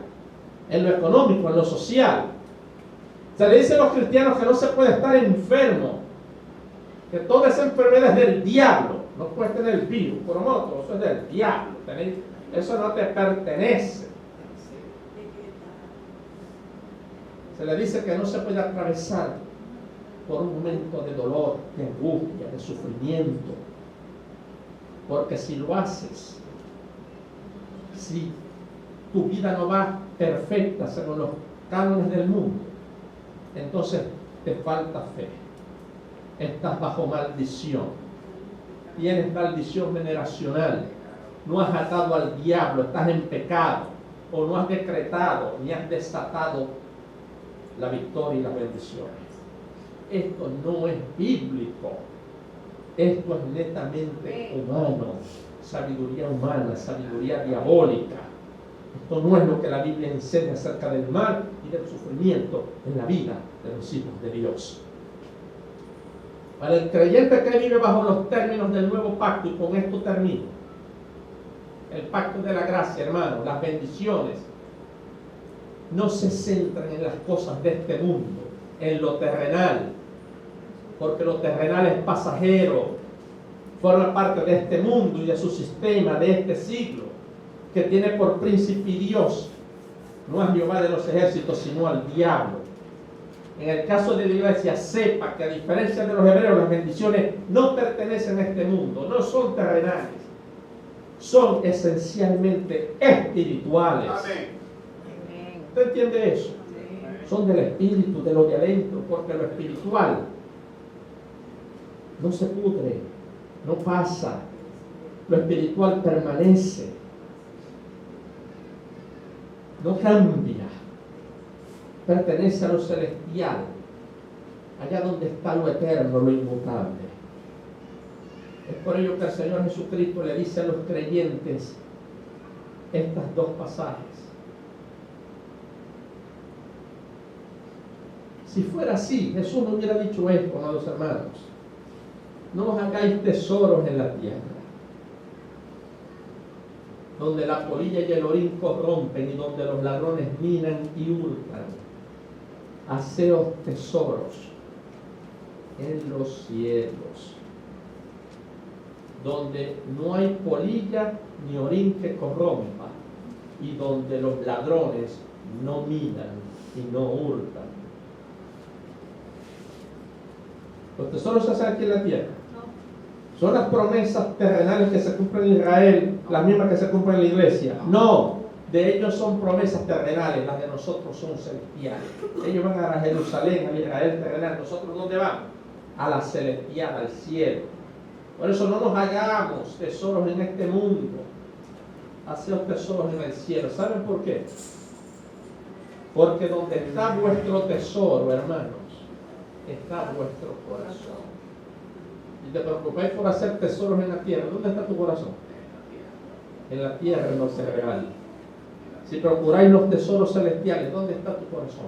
en lo económico, en lo social. Se le dice a los cristianos que no se puede estar enfermo, que toda esa enfermedad es del diablo. No puedes tener el virus, por otro, eso es del diablo. Eso no te pertenece. Se le dice que no se puede atravesar por un momento de dolor, de angustia, de sufrimiento. Porque si lo haces, si tu vida no va perfecta según los cánones del mundo, entonces te falta fe. Estás bajo maldición. Tienes maldición generacional. No has atado al diablo, estás en pecado. O no has decretado ni has desatado la victoria y las bendiciones. Esto no es bíblico. Esto es netamente humano. Sabiduría humana, sabiduría diabólica. Esto no es lo que la Biblia enseña acerca del mal y del sufrimiento en la vida de los hijos de Dios. Para el creyente que vive bajo los términos del nuevo pacto, y con esto termino, el pacto de la gracia, hermano, las bendiciones no se centran en las cosas de este mundo, en lo terrenal, porque lo terrenal es pasajero, forma parte de este mundo y de su sistema, de este siglo, que tiene por príncipe Dios, no a Jehová de los ejércitos, sino al diablo. En el caso de la iglesia, sepa que a diferencia de los hebreos, las bendiciones no pertenecen a este mundo, no son terrenales, son esencialmente espirituales. Amén. ¿Usted entiende eso? Son del espíritu, de lo de adentro, porque lo espiritual no se pudre, no pasa, lo espiritual permanece, no cambia. Pertenece a lo celestial, allá donde está lo eterno, lo inmutable. Es por ello que el Señor Jesucristo le dice a los creyentes estas dos pasajes. Si fuera así, Jesús no hubiera dicho esto, amados hermanos: no os hagáis tesoros en la tierra, donde la polilla y el orín corrompen y donde los ladrones minan y hurtan. Haceos tesoros en los cielos, donde no hay polilla ni orín que corrompa, y donde los ladrones no minan y no hurtan. Los tesoros se hacen aquí en la tierra. ¿Son las promesas terrenales que se cumplen en Israel las mismas que se cumplen en la iglesia? No. De ellos son promesas terrenales, las de nosotros son celestiales. Ellos van a Jerusalén, a Israel terrenal. ¿Nosotros dónde vamos? A la celestial, al cielo. Por eso no nos hagamos tesoros en este mundo. Hacemos tesoros en el cielo. ¿Saben por qué? Porque donde está vuestro tesoro, hermanos, está vuestro corazón. Y te preocupáis por hacer tesoros en la tierra. ¿Dónde está tu corazón? En la tierra, en lo cerebral. Si procuráis los tesoros celestiales, ¿dónde está tu corazón?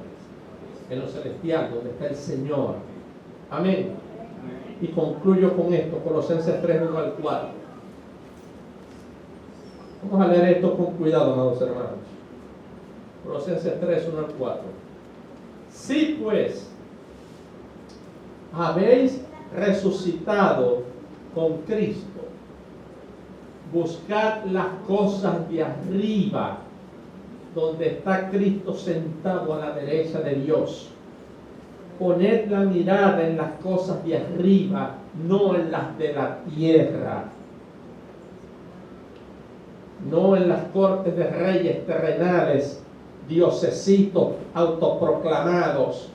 En lo celestial, donde está el Señor. Amén. Y concluyo con esto, Colosenses 3, 1 al 4. Vamos a leer esto con cuidado, amados hermanos. Colosenses 3, 1 al 4. Si pues habéis resucitado con Cristo, buscad las cosas de arriba, donde está Cristo sentado a la derecha de Dios. Poned la mirada en las cosas de arriba, no en las de la tierra, no en las cortes de reyes terrenales, diosesitos autoproclamados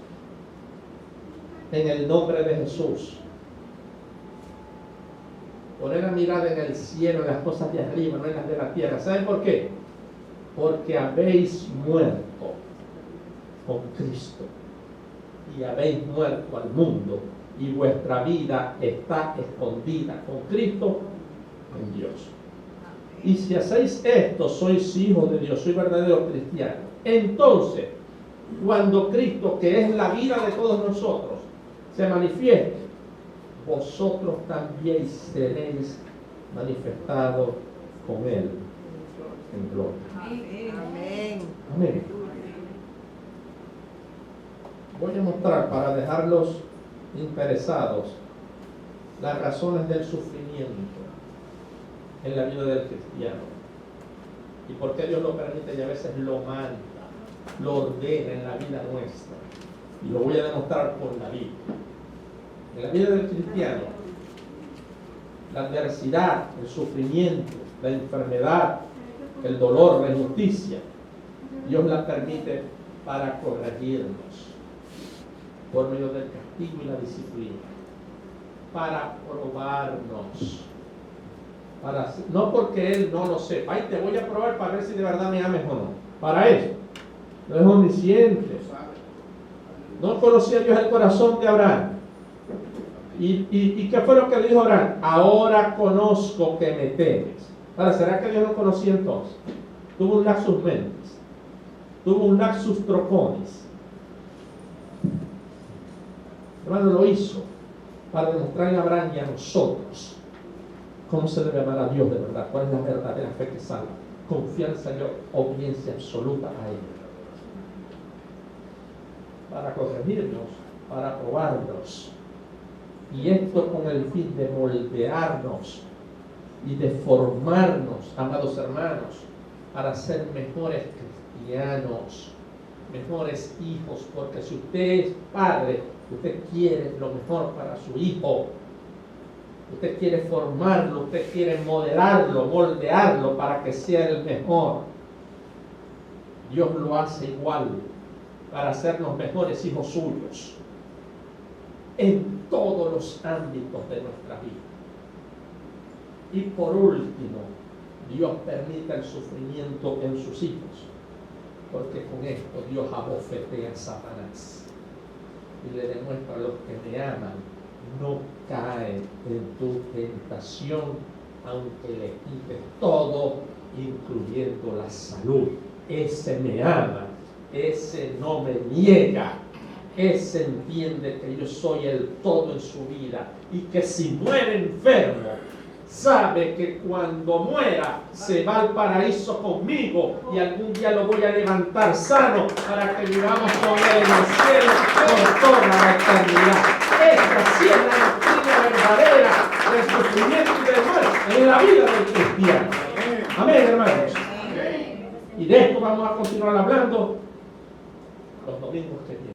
en el nombre de Jesús. Poner la mirada en el cielo, en las cosas de arriba, no en las de la tierra. ¿Saben por qué? Porque habéis muerto con Cristo y habéis muerto al mundo, y vuestra vida está escondida con Cristo en Dios. Y si hacéis esto, sois hijos de Dios, sois verdaderos cristianos. Entonces, cuando Cristo, que es la vida de todos nosotros, se manifieste, vosotros también seréis manifestados con Él en gloria. Amén. Amén. Voy a mostrar, para dejarlos interesados, las razones del sufrimiento en la vida del cristiano y por qué Dios lo permite y a veces lo manda, lo ordena en la vida nuestra, y lo voy a demostrar por la Biblia. En la vida del cristiano, la adversidad, el sufrimiento, la enfermedad, el dolor, la injusticia, Dios la permite para corregirnos por medio del castigo y la disciplina, para probarnos, no porque Él no lo sepa, ay, te voy a probar para ver si de verdad me ames o no, para eso. No es omnisciente, no conocía Dios el corazón de Abraham. ¿Y qué fue lo que le dijo Abraham? Ahora conozco que me temes. Ahora, ¿será que Dios no conocía entonces? Tuvo un lapsus mentis, tuvo un lapsus troconis. Hermano, lo hizo para demostrarle a Abraham y a nosotros cómo se debe amar a Dios de verdad, cuál es la verdadera fe que salva, confianza y obediencia absoluta a Él, para corregirnos, para probarnos, y esto con el fin de moldearnos y de formarnos, amados hermanos, para ser mejores cristianos, mejores hijos, porque si usted es padre, usted quiere lo mejor para su hijo, usted quiere formarlo, usted quiere modelarlo, moldearlo para que sea el mejor. Dios lo hace igual para hacernos mejores hijos suyos en todos los ámbitos de nuestra vida. Y por último, Dios permite el sufrimiento en sus hijos, porque con esto Dios abofetea a Satanás y le demuestra a los que me aman, no cae en tu tentación, aunque le quites todo, incluyendo la salud. Ese me ama, ese no me niega, ese entiende que yo soy el todo en su vida y que si muere enfermo, sabe que cuando muera se va al paraíso conmigo y algún día lo voy a levantar sano para que vivamos con él en el cielo por toda la eternidad. Esta sí es la doctrina verdadera del sufrimiento y del mal en la vida del cristiano. Amén, hermanos. Y de esto vamos a continuar hablando los domingos que vienen.